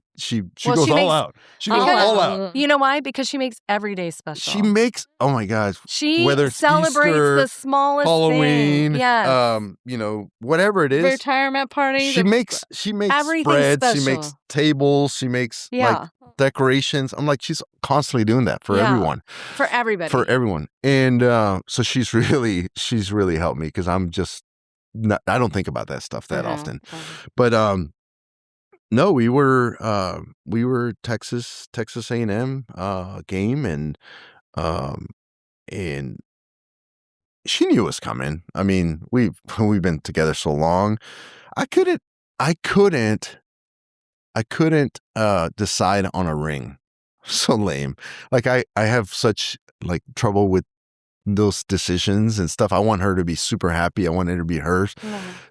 goes all out. She goes all out. You know why? Because she makes every day special. She makes, oh my gosh, whether it's celebrates Easter, the smallest Halloween, thing. Yes. whatever it is. Retirement parties. She makes everything spreads. special. She makes tables. She makes like decorations. I'm like, she's constantly doing that for everyone. For everybody. For everyone. And so she's really helped me because I'm just not, I don't think about that stuff that often. But no, we were Texas A&M game, and she knew it was coming. I mean, we've been together so long. I couldn't decide on a ring. So lame. Like I have such like trouble with those decisions and stuff. I want her to be super happy. I want it to be hers.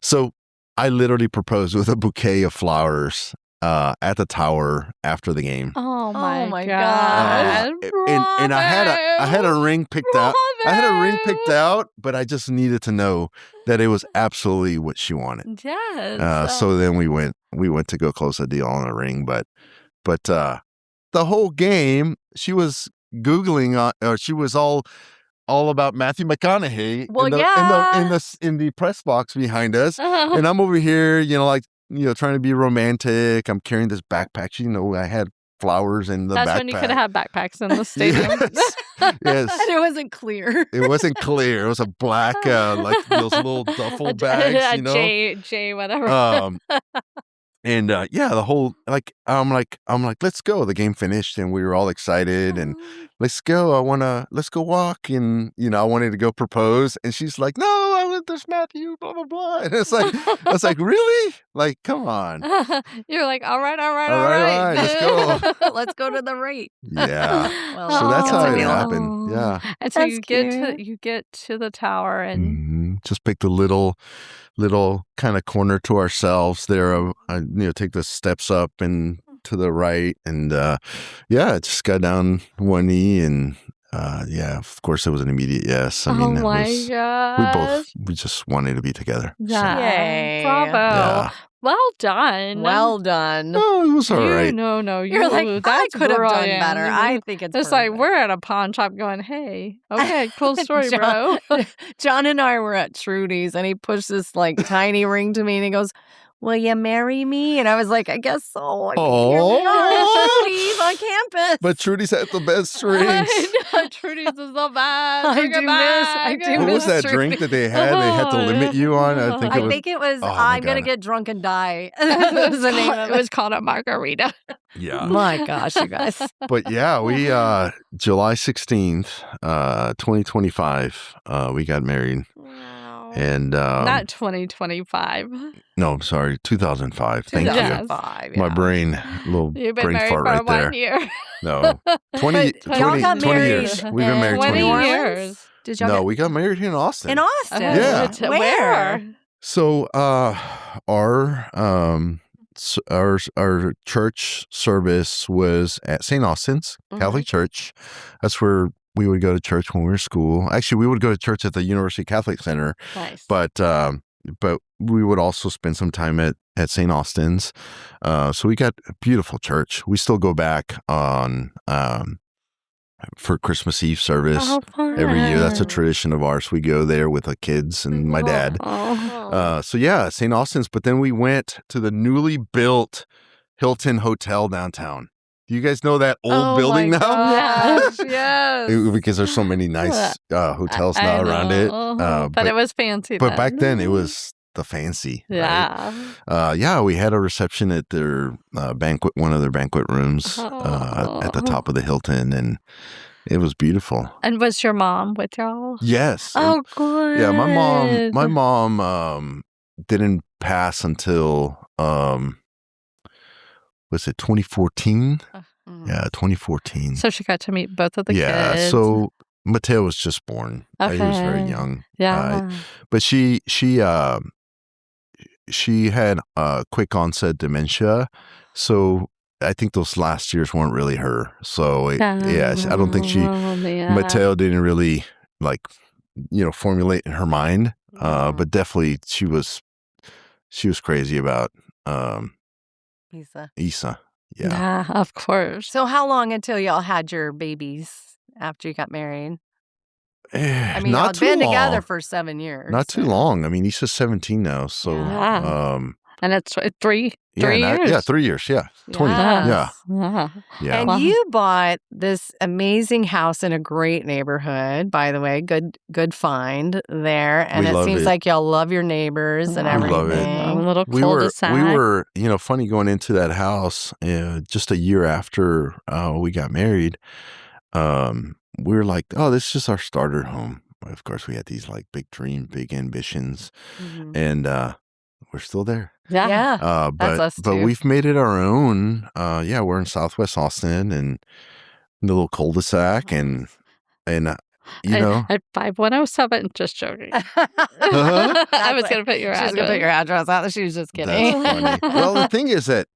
So I literally proposed with a bouquet of flowers at the tower after the game. Oh my God! And I had a ring picked out. I had a ring picked out, but I just needed to know that it was absolutely what she wanted. Yes. So then we went to go close a deal on a ring, but the whole game she was Googling or she was all about Matthew McConaughey in the press box behind us. And I'm over here, trying to be romantic. I'm carrying this backpack. I had flowers in the backpack. That's when you could have backpacks in the stadium. Yes. And it wasn't clear. It wasn't clear. It was a black, like those little duffel bags, J whatever. And the whole I'm like, let's go. The game finished and we were all excited and let's go. Let's go walk. And I wanted to go propose. And she's like, no, there's Matthew, blah blah blah. And it's like, I was like, really? Like, come on. You're like, all right, let's go. Let's go to the rate. Yeah. So that's how it happened. Yeah. And so you get to the tower and just pick the little kind of corner to ourselves there. Take the steps up and to the right, and just got down one knee, and of course it was an immediate yes. I mean, gosh. we just wanted to be together. Yeah. Yay. Bravo. Yeah. Well done. No, it was all right. You're like, I could have done better. I think it's perfect. Like we're at a pawn shop going, hey, okay, cool story, bro. John and I were at Trudy's and he pushed this like tiny ring to me and he goes, will you marry me? And I was like, I guess so. You're not Trudy's on campus. But Trudy's had the best drinks. I know, Trudy's is so bad. I do What miss was that Trudy's. drink that they had? They had to limit you on? I think it was I'm going to get drunk and die. That was the name of it. It was called a margarita. Yeah. My gosh, you guys. But yeah, we July 16th, 2025, we got married. Wow. And not 2025. No, I'm sorry, 2005. Thank you. 2005, My brain, little You've been brain married fart for right there. 1 year. No, 20 y'all got 20 married years. We've been married 20 20 years. years. Did y'all No, we got married here in Austin. in Austin? Yeah. Where? So our church service was at St. Austin's Catholic Church. That's where we would go to church when we were in school. Actually, we would go to church at the University Catholic Center. Nice. But we would also spend some time at St. Austin's. So we got a beautiful church. We still go back on for Christmas Eve service every year. That's a tradition of ours. We go there with the kids and my dad. So yeah, St. Austin's. But then we went to the newly built Hilton Hotel downtown. Do you guys know that old building now? Yes. Because there's so many nice hotels now around it. But it was fancy But then. back then it was the fancy. Yeah. Right? We had a reception at their one of their banquet rooms at the top of the Hilton, and it was beautiful. And was your mom with y'all? Yes. Oh, good. Yeah, my mom didn't pass until was it 2014? Yeah, 2014. So she got to meet both of the kids. Yeah, so Mateo was just born. He was very young. Yeah. But she had quick onset dementia. So I think those last years weren't really her. So I don't think yeah. Mateo didn't really formulate in her mind. But definitely she was crazy about Isa. Yeah, of course. So how long until y'all had your babies after you got married? I mean, y'all been together for 7 years. Not too long. I mean, Isa's 17 now, so and it's 3 years. 3 years. Yeah, 20. Yes. Yeah. And you bought this amazing house in a great neighborhood, by the way. Good find there. And it seems like y'all love your neighbors and everything. We love it. A little cul-de-sac. We were, funny going into that house just a year after we got married. We were like, oh, this is just our starter home. Of course, we had these like big dreams, big ambitions, and we're still there. Yeah. But us too. But we've made it our own. We're in Southwest Austin and the little cul-de-sac and at 5107. Just joking. I was going to put your address. She's going to put your address out. She was just kidding. That's funny. Well, the thing is that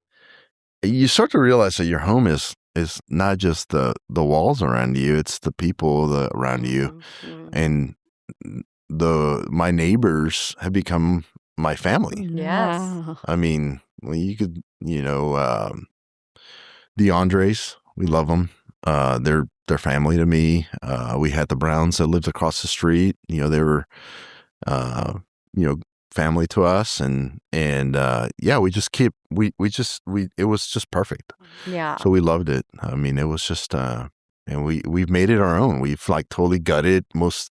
you start to realize that your home is not just the walls around you; it's the people around you, and my neighbors have become my family. Yes. I mean, you could, the Andres, we love them. They're family to me. We had the Browns that lived across the street. They were, family to us, and we just keep it was just perfect. Yeah. So we loved it. I mean, it was just and we've made it our own. We've like totally gutted most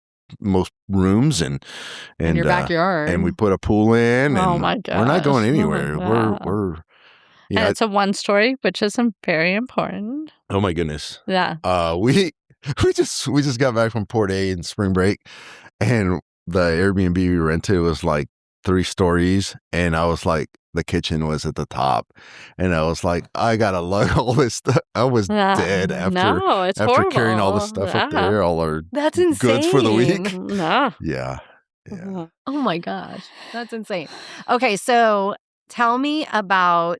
rooms and your backyard, and we put a pool in. Oh and my gosh. we're not going anywhere. Wow. We're and it's a 1-story, which is very important. Oh my goodness. Yeah. We just got back from Port A in spring break, and the Airbnb we rented was like 3 stories, and I was like, the kitchen was at the top, and I was like, I gotta lug all this stuff. I was dead after carrying all the stuff up there, all our That's insane. goods for the week. No. Yeah. Oh my gosh, that's insane. Okay, so tell me about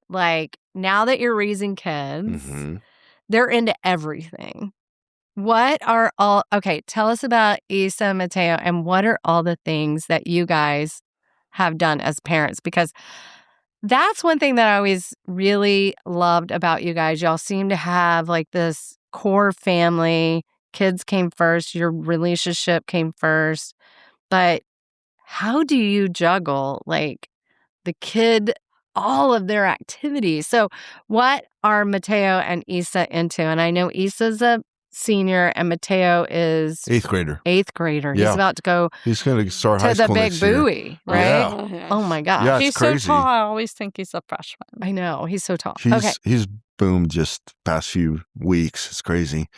now that you're raising kids, they're into everything. What are tell us about Isa and Mateo, and what are all the things that you guys have done as parents? Because that's one thing that I always really loved about you guys. Y'all seem to have this core family. Kids came first. Your relationship came first. But how do you juggle the kid, all of their activities? So what are Mateo and Isa into? And I know Isa's a senior and Mateo is 8th grader. He's about to go. He's going to start high to school the big next year. buoy, right? Yeah. Oh my gosh. Yeah, He's it's crazy. so tall. I always think he's a freshman. I know. He's so tall. He's boomed just past few weeks. It's crazy.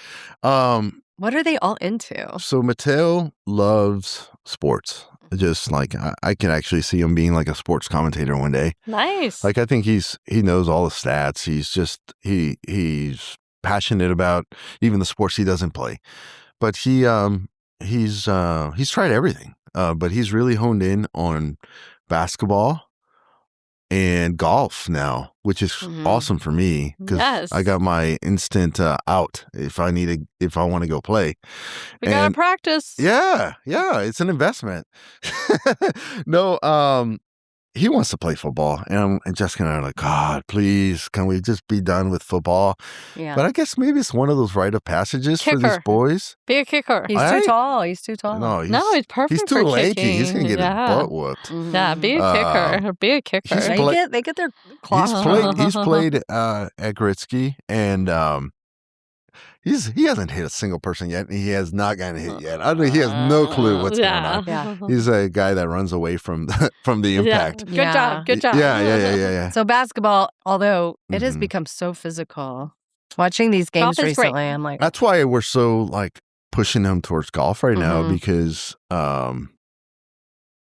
What are they all into? So Mateo loves sports. Just I can actually see him being like a sports commentator one day. Nice. I think he knows all the stats. He's just he's passionate about even the sports he doesn't play. But he's tried everything. But he's really honed in on basketball and golf now, which is awesome for me because I got my instant out if I want to go play. We gotta practice. Yeah, it's an investment. No, he wants to play football, and Jessica and I are like, God, please, can we just be done with football? Yeah. But I guess maybe it's one of those rite of passages for these boys. Be a kicker. He's too tall. He's too tall. No, he's perfect. He's too for lanky. kicking. He's gonna get his butt whooped. Yeah, be a kicker. Be a kicker. They get their claws. He's played at Gritsky, and he hasn't hit a single person yet, and he has not gotten hit yet. I think he has no clue what's going on. Yeah. He's a guy that runs away from the impact. Yeah. Good job. Yeah. So basketball, although it has become so physical, watching these games recently, great. I'm like, that's why we're so pushing him towards golf right now because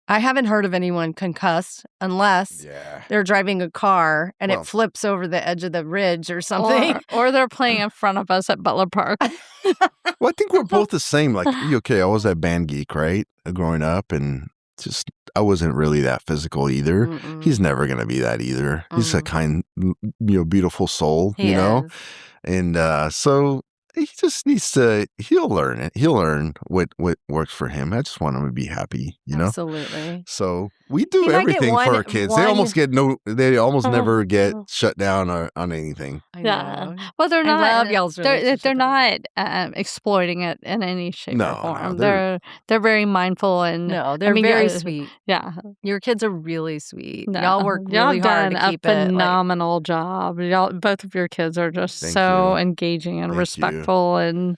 I haven't heard of anyone concussed unless they're driving a car and it flips over the edge of the ridge or something. Or they're playing in front of us at Butler Park. Well, I think we're both the same. I was that band geek, right? Growing up, and just I wasn't really that physical either. Mm-mm. He's never gonna be that either. He's a Mhm. kind, beautiful soul, He is. and so he just needs to. He'll learn it. He'll learn what works for him. I just want him to be happy, Absolutely. So we He do might get everything for our kids. They almost never get shut down on anything. I Yeah. know. Well, they're I not. love y'all's They're relationship. not exploiting it in any shape No, or form. no, they're very mindful and No, they're very sweet. Yeah. Your kids are really sweet. No. Y'all work Y'all really hard done to a keep it. Like, phenomenal job. Y'all, both of your kids are just Thank so you. engaging and Thank you. respectful, and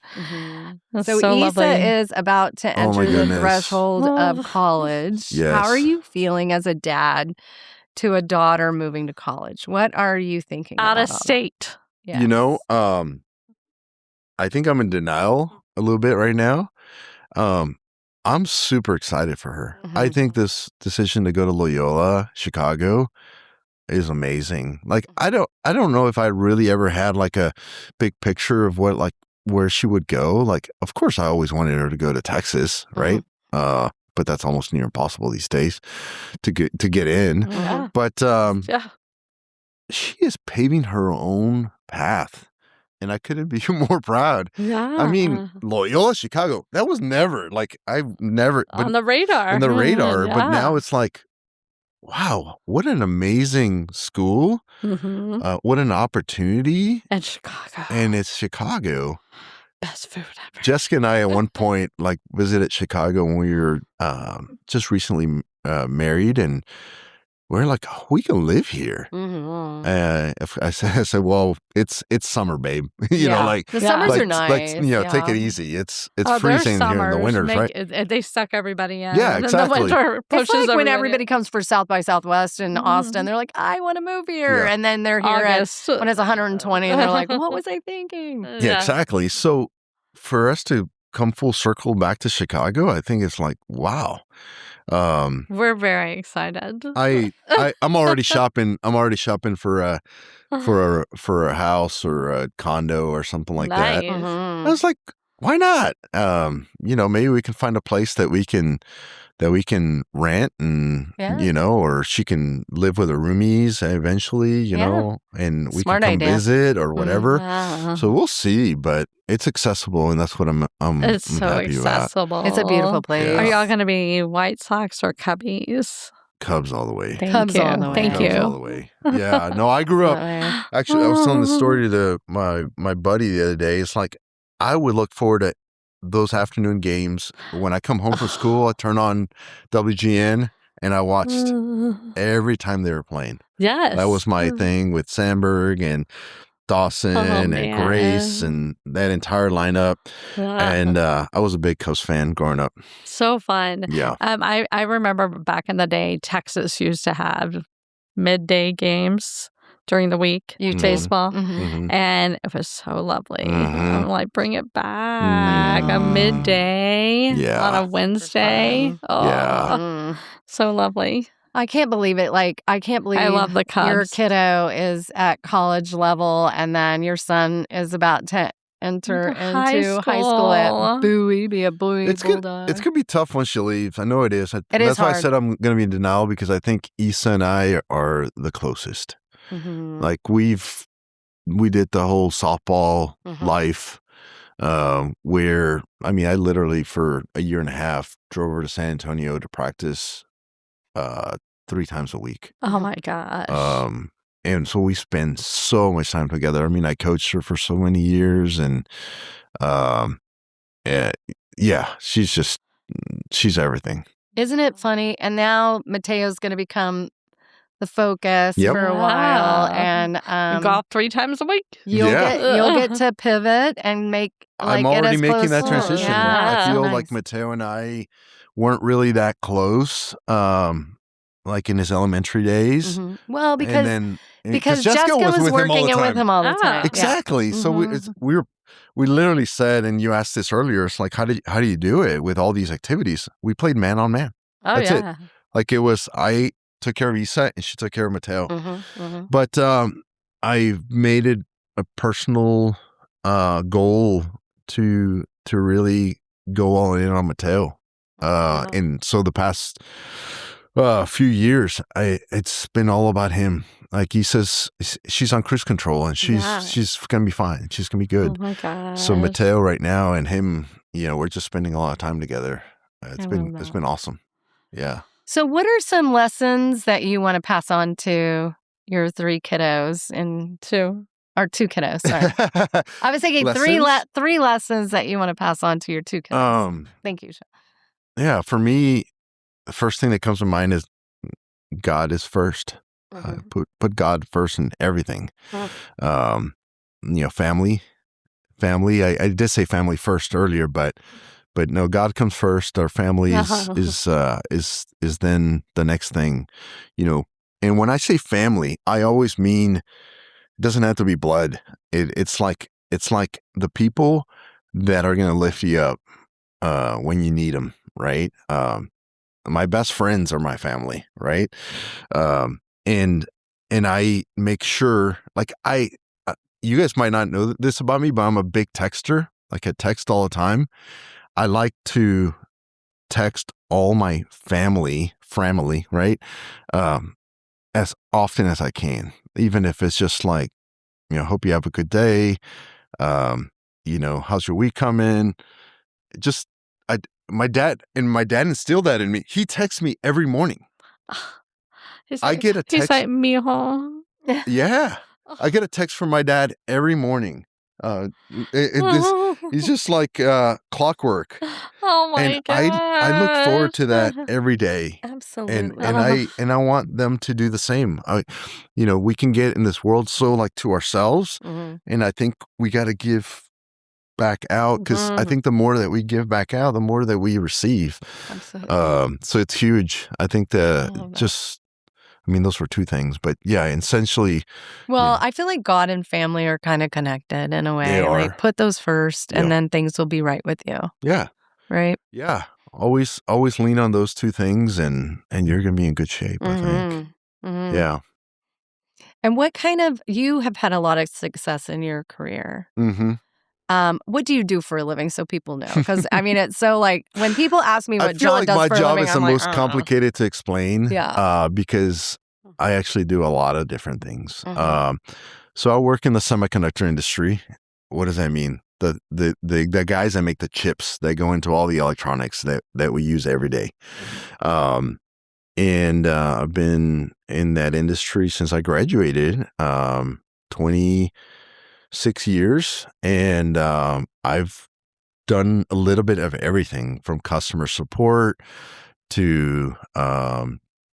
it's so so Issa lovely. is about to Oh, my enter the goodness. threshold of college. Yes. How are you feeling as a dad to a daughter moving to college? What are you thinking Out about of all that? state. Yes. I think I'm in denial a little bit right now. I'm super excited for her. I think this decision to go to Loyola, Chicago, is amazing. Like I don't know if I really ever had like a big picture of what where she would go. Like, of course, I always wanted her to go to Texas, right? But that's almost near impossible these days to get in. Yeah. But Yeah. she is paving her own path, and I couldn't be more proud. Yeah. I mean, Loyola, Chicago, that was never I've never on the radar. on the radar, but now Yeah. it's like, wow, what an amazing school. What an opportunity. And Chicago. And it's Chicago. Best food ever. Jessica and I at one point visited Chicago when we were just recently married, and we're like, oh, we can live here. If I said, well, it's summer, babe. you know, the summers are nice. Take it easy. It's their freezing here in the summers winters, right? They suck everybody in. Yeah, and exactly. then the winter pushes It's like when everybody everybody comes for South by Southwest in Austin, they're like, I want to move here. Yeah. And then they're here August. when it's 120 and they're like, what was I thinking? Yeah, exactly. So for us to come full circle back to Chicago, I think it's like, wow. We're very excited. I'm already shopping. I'm already shopping for a house or a condo or something like that. I was like, why not? Maybe we can find a place that we can rent, and or she can live with her roomies eventually, and we Smart can come idea. visit or whatever. Yeah. So we'll see, but it's accessible, and that's what I'm It's so happy about. accessible. It's a beautiful place. Yeah. Are y'all going to be White Sox or Cubbies? Cubs all the way. Thank Cubs you. all the way. Thank Cubs all you. the way. Yeah. No, I grew up. Actually, I was telling the story to my buddy the other day. It's like I would look forward to those afternoon games. When I come home from school, I turn on WGN and I watched every time they were playing. Yes. That was my thing with Sandberg and Dawson and man. Grace and that entire lineup. And I was a big Cubs fan growing up. So fun. Yeah. I remember back in the day, Texas used to have midday games during the week, baseball. And it was so lovely. I'm like, bring it back. A midday on a Wednesday. Oh, so lovely. I can't believe it. I can't believe I love the Cubs. Your kiddo is at college level, and then your son is about to enter into high school at Bowie, be a Bowie Bulldog. It's gonna be tough once she leaves. I know it is. That's why hard. I said I'm gonna be in denial, because I think Issa and I are the closest. Like we did the whole softball life, where I literally for a year and a half drove her to San Antonio to practice 3 times a week. Oh my gosh. And so we spend so much time together. I coached her for so many years, and she's everything. Isn't it funny? And now Mateo's going to become the focus Yep. for a while, and golf 3 times a week. you'll get to pivot and make. I'm already making that transition. Yeah, I feel nice. like Mateo and I weren't really that close, like in his elementary days. Well, because Because Jessica was with him all working the it with time. him all the time. Exactly. So we literally said, and you asked this earlier, it's like, how do you do it with all these activities? We played man on man. Oh, That's yeah. it. Like it was, I took care of Issa and she took care of Mateo. But I made it a personal goal to really go all in on Mateo. And so the past few years, it's been all about him. Like he says, she's on cruise control and she's gonna be fine. She's gonna be good. Oh my gosh. So Mateo right now and him, we're just spending a lot of time together. It's been awesome. Yeah. So what are some lessons that you want to pass on to your 3 kiddos or 2 kiddos? Sorry. I was thinking three lessons that you want to pass on to your 2 kiddos. Thank you, Shely. Yeah, for me, the first thing that comes to mind is God is first. Put God first in everything. Family. I did say family first earlier, but no, God comes first. Our family is then the next thing, And when I say family, I always mean it doesn't have to be blood. It's like the people that are going to lift you up when you need them, right? My best friends are my family, right? And I make sure, you guys might not know this about me, but I'm a big texter. Like I text all the time. I like to text all my family, right? As often as I can, even if it's just like, hope you have a good day. How's your week coming? My dad instilled that in me. He texts me every morning. I get a text. He's like, mijo. Yeah. I get a text from my dad every morning. He's just like clockwork. Oh my God. I look forward to that every day. Absolutely. And I want them to do the same. We can get in this world so like to ourselves, and I think we got to give back out because I think the more that we give back out, the more that we receive. Absolutely. So it's huge. I think those were 2 things, but yeah, essentially. Well, I feel like God and family are kind of connected in a way. They are. Like put those first and then things will be right with you. Yeah. Right? Yeah. Always lean on those 2 things and you're going to be in good shape, I think. Yeah. And you have had a lot of success in your career. What do you do for a living so people know? Because it's so like when people ask me what John does for a living, my job is the I'm most complicated to explain. Yeah. Because I actually do a lot of different things. So I work in the semiconductor industry. What does that mean? The guys that make the chips that go into all the electronics that we use every day. And I've been in that industry since I graduated, 26 years. And I've done a little bit of everything from customer support to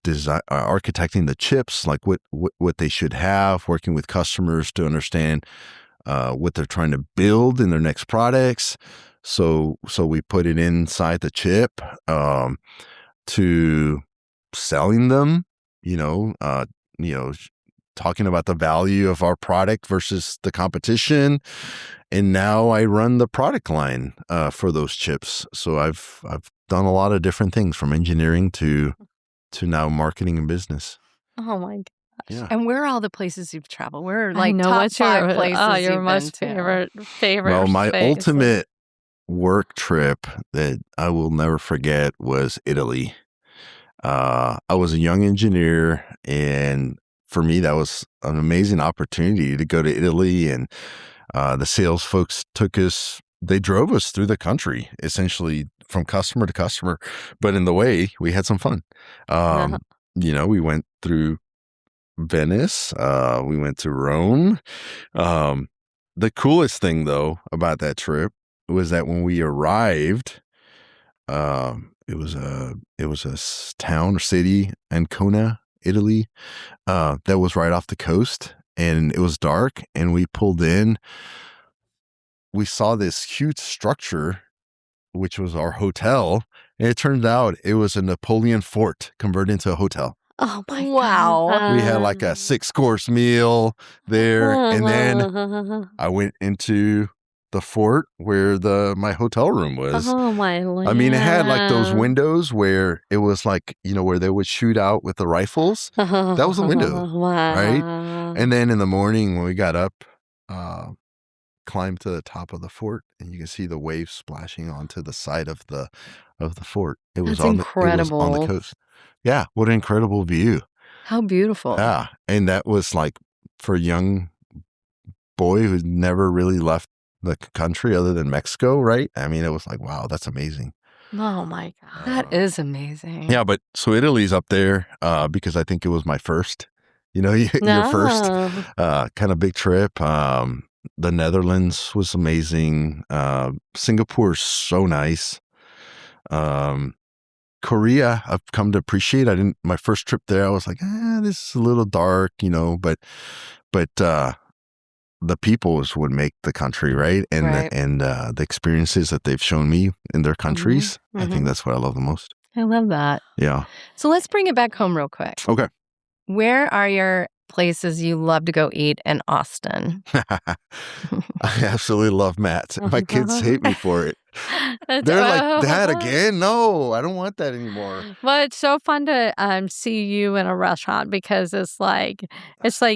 design, architecting the chips, like what they should have, working with customers to understand what they're trying to build in their next products. So we put it inside the chip, to selling them, talking about the value of our product versus the competition. And now I run the product line for those chips. So I've done a lot of different things from engineering to now marketing and business. Oh my gosh. Yeah. And where are all the places you've traveled? Where are like top 5 places your you've most been to? favorite Well, my space. ultimate work trip that I will never forget was Italy. I was a young engineer, and for me, that was an amazing opportunity to go to Italy. And the sales folks they drove us through the country, essentially from customer to customer. But in the way, we had some fun. We went through Venice. We went to Rome. The coolest thing, though, about that trip was that when we arrived, it was a town or city, Ancona, Italy, that was right off the coast, and it was dark, and we pulled in. We saw this huge structure, which was our hotel, and it turned out it was a Napoleon fort converted into a hotel. Oh my God. We had like a 6-course meal there, and then I went into the fort where my hotel room was. Oh my Lord. I mean, it had like those windows where it was like, where they would shoot out with the rifles. That was the window, Wow. right? And then in the morning when we got up, a climb to the top of the fort, and you can see the waves splashing onto the side of the fort. It was That's it was on incredible. the coast. Yeah, what an incredible view. How beautiful. Yeah, and that was like for a young boy who's never really left the country other than Mexico, right? I mean, it was like, wow, that's amazing. Oh my God. That is amazing. Yeah, but so Italy's up there because I think it was my first, your first kind of big trip. The Netherlands was amazing. Singapore's so nice. Korea, I've come to appreciate. My first trip there, I was like, this is a little dark, but the people is what make the country, right? And the experiences that they've shown me in their countries, I think that's what I love the most. I love that. Yeah. So let's bring it back home real quick. Okay. Where are your places you love to go eat in Austin? I absolutely love Matt's. My kids hate me for it. They're like, Dad, again? No, I don't want that anymore. Well, it's so fun to see you in a restaurant because it's like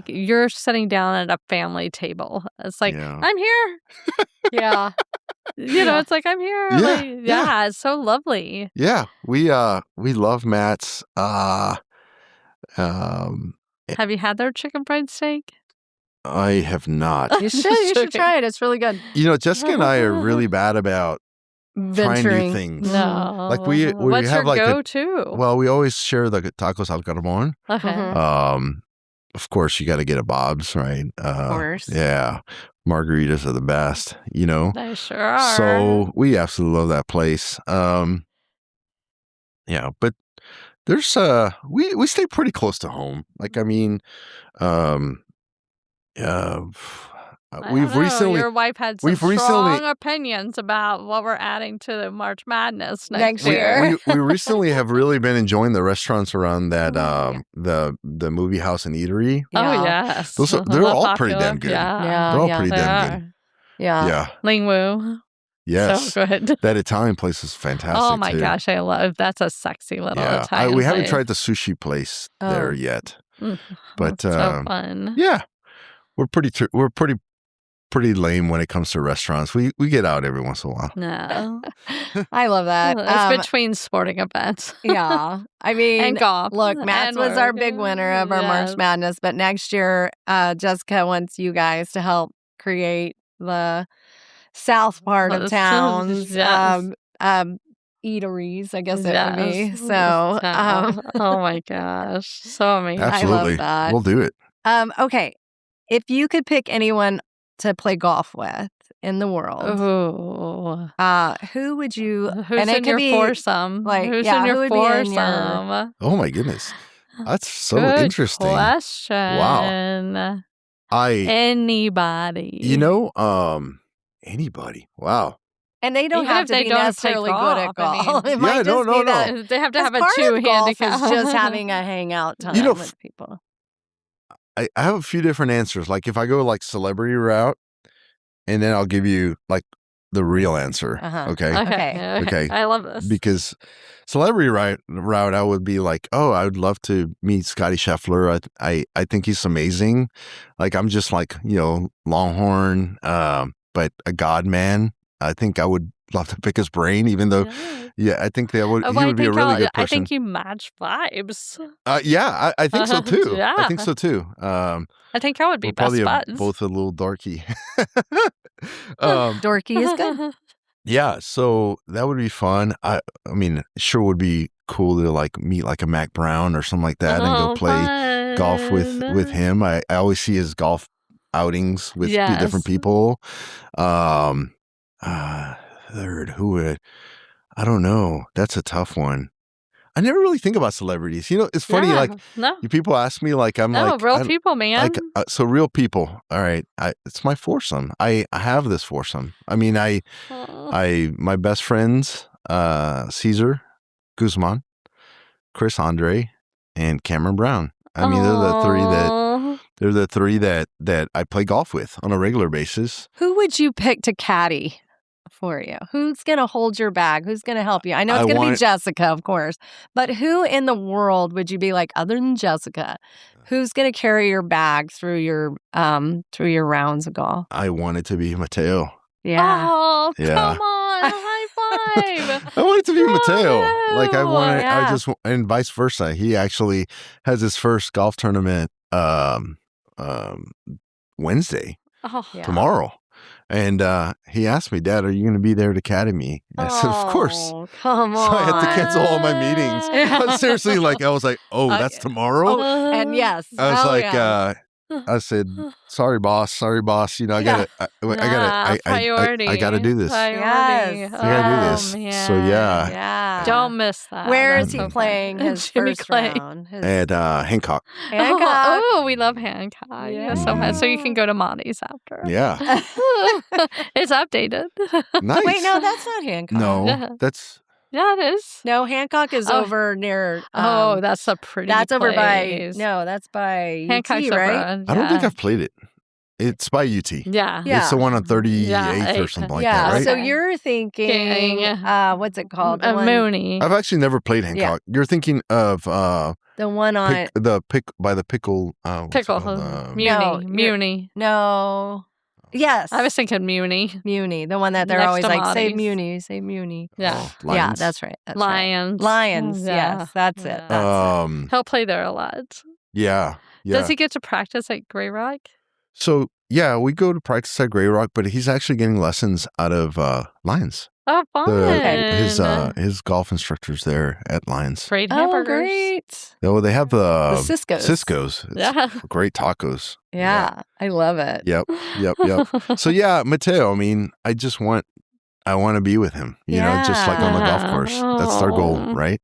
you're sitting down at a family table. It's like, I'm here. Yeah. It's like, I'm here. Yeah, it's so lovely. Yeah, we love Matt's. Have you had their chicken fried steak? I have not. You should try it. It's really good. Jessica and I are really bad about trying new things. No. Like we What's have your like go-to? Well, we always share the tacos al carbon. Okay. Of course, you got to get a Bob's, right? Of course. Yeah, margaritas are the best. They sure are. So we absolutely love that place. Yeah, but there's we stay pretty close to home. Like, I mean, we've recently your wife had some strong opinions about what we're adding to the March Madness next year. We recently have really been enjoying the restaurants around that the movie house and eatery. Oh yes, they're all pretty damn good. Yeah, they're all pretty damn good. Yeah. Ling Wu. Yes. So good. That Italian place is fantastic. Oh my too. gosh, I love that's a sexy little Italian we haven't place. tried the sushi place there yet. But so fun. Yeah. We're pretty lame when it comes to restaurants. We get out every once in a while. No. I love that. It's between sporting events. Yeah. I mean, and golf. Look, Matt's was our big winner of our March Madness, but next year, Jessica wants you guys to help create the south part of town's eateries, I guess it would be. So, oh my gosh. So amazing. Absolutely. I love that. We'll do it. Okay. If you could pick anyone to play golf with in the world, who would you? Who's and in your foursome? Like, who's in your foursome? Oh my goodness, that's so Good interesting. Question. Wow. Anybody. Anybody. Wow. And they don't have to be necessarily good at golf. It might just be that they have to have a 2 handicap. Is just having a hangout time with people. I have a few different answers. Like if I go like celebrity route, and then I'll give you like the real answer. Okay. I love this. Because celebrity route, I would be like, I would love to meet Scotty Scheffler. I think he's amazing. Like I'm just like, Longhorn, but a God man. I think I would love to pick his brain, even though, I think he would be a really good person. I think you match vibes. I think so too. I think so too. I think I would be best buds. Both a little dorky. Dorky is good. Yeah, so that would be fun. I mean, sure would be cool to like meet like a Mac Brown or something like that and go play golf with him. I always see his golf outings with different people. Third, who would? I don't know. That's a tough one. I never really think about celebrities. It's funny. People ask me, like, real people, man. Like, so real people. All right, it's my foursome. I have this foursome. I mean, my best friends, Cesar Guzman, Chris Andre, and Cameron Brown. I mean, they're the three that I play golf with on a regular basis. Who would you pick to caddy for you? Who's going to hold your bag? Who's going to help you? I know it's going to be Jessica, of course. But who in the world would you be like, other than Jessica, who's going to carry your bag through your rounds of golf? I want it to be Mateo. Yeah. Oh, Yeah. come on. High five. I want it to be Mateo. Like I want it, Yeah. and vice versa. He actually has his first golf tournament Wednesday, Yeah. tomorrow. And he asked me, Dad, are you going to be there at Academy? And I said, of course. Oh, come on. So I had to cancel all my meetings. But seriously, like I was like, oh, that's tomorrow? Oh, and yes. I was like, yeah. I said, sorry, boss. You know, I gotta, I gotta do this. Yes. I gotta do this. Man. So yeah. Yeah. Don't miss that. Where is That's he so playing fun. his Jimmy first Clay. round? At Hancock. Hancock. Oh, we love Hancock. Yeah. So much. So you can go to Monty's after. Yeah. It's updated. Nice. Wait, no, that's not Hancock. No, that's Yeah, it is. No, Hancock is Oh. over near. Oh, that's a pretty that's over by. place. No, that's by Hancock's UT, over. right? I don't think yeah. I've played it. It's by UT. Yeah. Yeah. It's the one on 38th Yeah, or something like Yeah. that, right? So Okay. you're thinking, what's it called? The one, Mooney. I've actually never played Hancock. You're thinking of the one on. by the pickle. What's it Pickle. called? Muni. No, Muni. No. Yes. I was thinking Muni. Muni, the one that they're Next always to like, say Monty's. Muni, say Muni. Yeah. Oh, Yeah, Lions. that's right. That's right. Lions. Lions. Yeah. Yes, that's it. Yeah. That's it. He'll play there a lot. Yeah. Does he get to practice at Grey Rock? So yeah, we go to practice at Grey Rock, but he's actually getting lessons out of Lions. Oh, fun. His golf instructors there at Lions. Great Oh, hamburgers. great. Oh, they have The Cisco's. Cisco's. It's Yeah. great tacos. Yeah, I love it. Yep. So yeah, Mateo. I mean, I want to be with him. You know, just like on the golf course. That's our goal, Oh. right?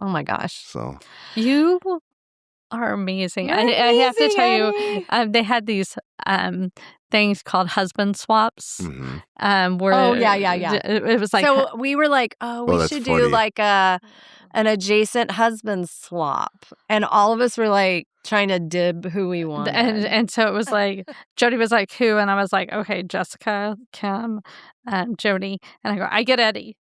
Oh my gosh. So You are amazing. You're I have to amazing, tell you, Eddie. they had these things called husband swaps. mhm. Where Oh, yeah. It was like So we were like, oh, we that's should funny. do like an adjacent husband swap. And all of us were like trying to dib who we wanted. and so it was like Jody was like, who? And I was like, okay, Jessica, Kim, Jody. And I go, I get Eddie.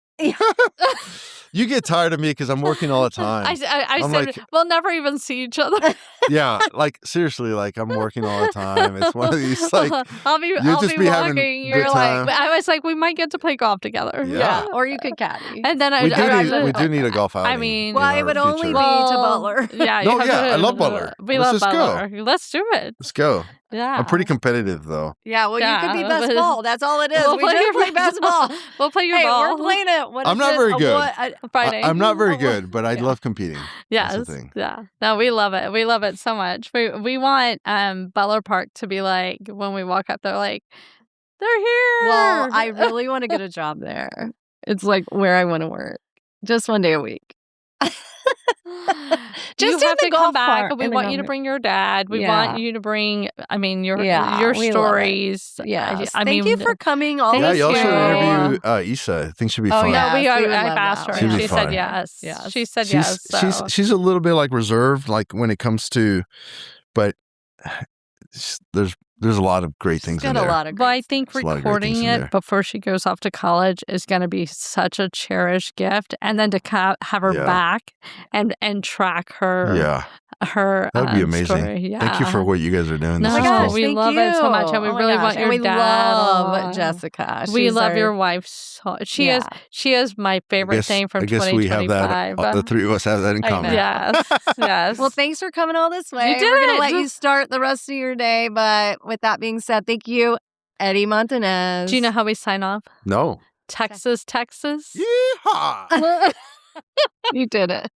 You get tired of me because I'm working all the time. I I'm said, like- we'll never even see each other. Yeah, like seriously, like I'm working all the time. It's one of these like I'll be just be having walking. good You're time. like, I was like, we might get to play golf together. Yeah. Or you could caddy. And then we do need a golf outing. I mean, in Well, it our would only future. be to Butler. Yeah. No, you have yeah, to- I love Butler. We Let's love just go. Butler. Let's do it. Let's go. Yeah. I'm pretty competitive though. Yeah, well, you could be Yeah, best but- ball. That's all it is. We'll we just play best ball. We'll play your Hey, ball. we're playing it. What I'm is not it? very A good. what? Friday. I'm not very Oh, good, but I yeah. love competing. Yes. That's the thing. Yeah. No, we love it. We love it so much. We want Butler Park to be like when we walk up, they're like, they're here. Well, I really want to get a job there. It's like where I want to work. Just one day a week. You Just in have the to come golf back. cart. We In the want you to golf- bring your dad. We Yeah. want you to bring. I mean, your Yeah, we love it. stories. Yes. I Thank mean, you for coming all Thank Yeah, this you also you. interview Issa. I think she'd be Oh, fun. yeah. No, we Yes, we are. would I've love asked that. her. She'd And be she said fun. yes. Yes. She said yes. So. She's a little bit like reserved, like when it comes to, but there's a lot of great things Got in a there. lot of Well, I great think There's a lot of great recording things in it there. before she goes off to college is going to be such a cherished gift, and then to have her Yeah. back and track her Yeah, her that would be amazing. story. Yeah. Thank you for what you guys are doing. No, This Oh is my gosh, cool. we thank love it so much, and we you. Oh my really gosh, want and your we dad love on. Jessica. We She's love our- your wife so. She Yeah. is. She is my favorite thing from I guess we have 2025. that. The three of us have that in I common. know. Yes. Yes. Well, thanks for coming all this way. You did We're going it. to let you start the rest of your day. But with that being said, thank you, Eddie Montanez. Do you know how we sign off? No. Texas. Yeehaw! You did it.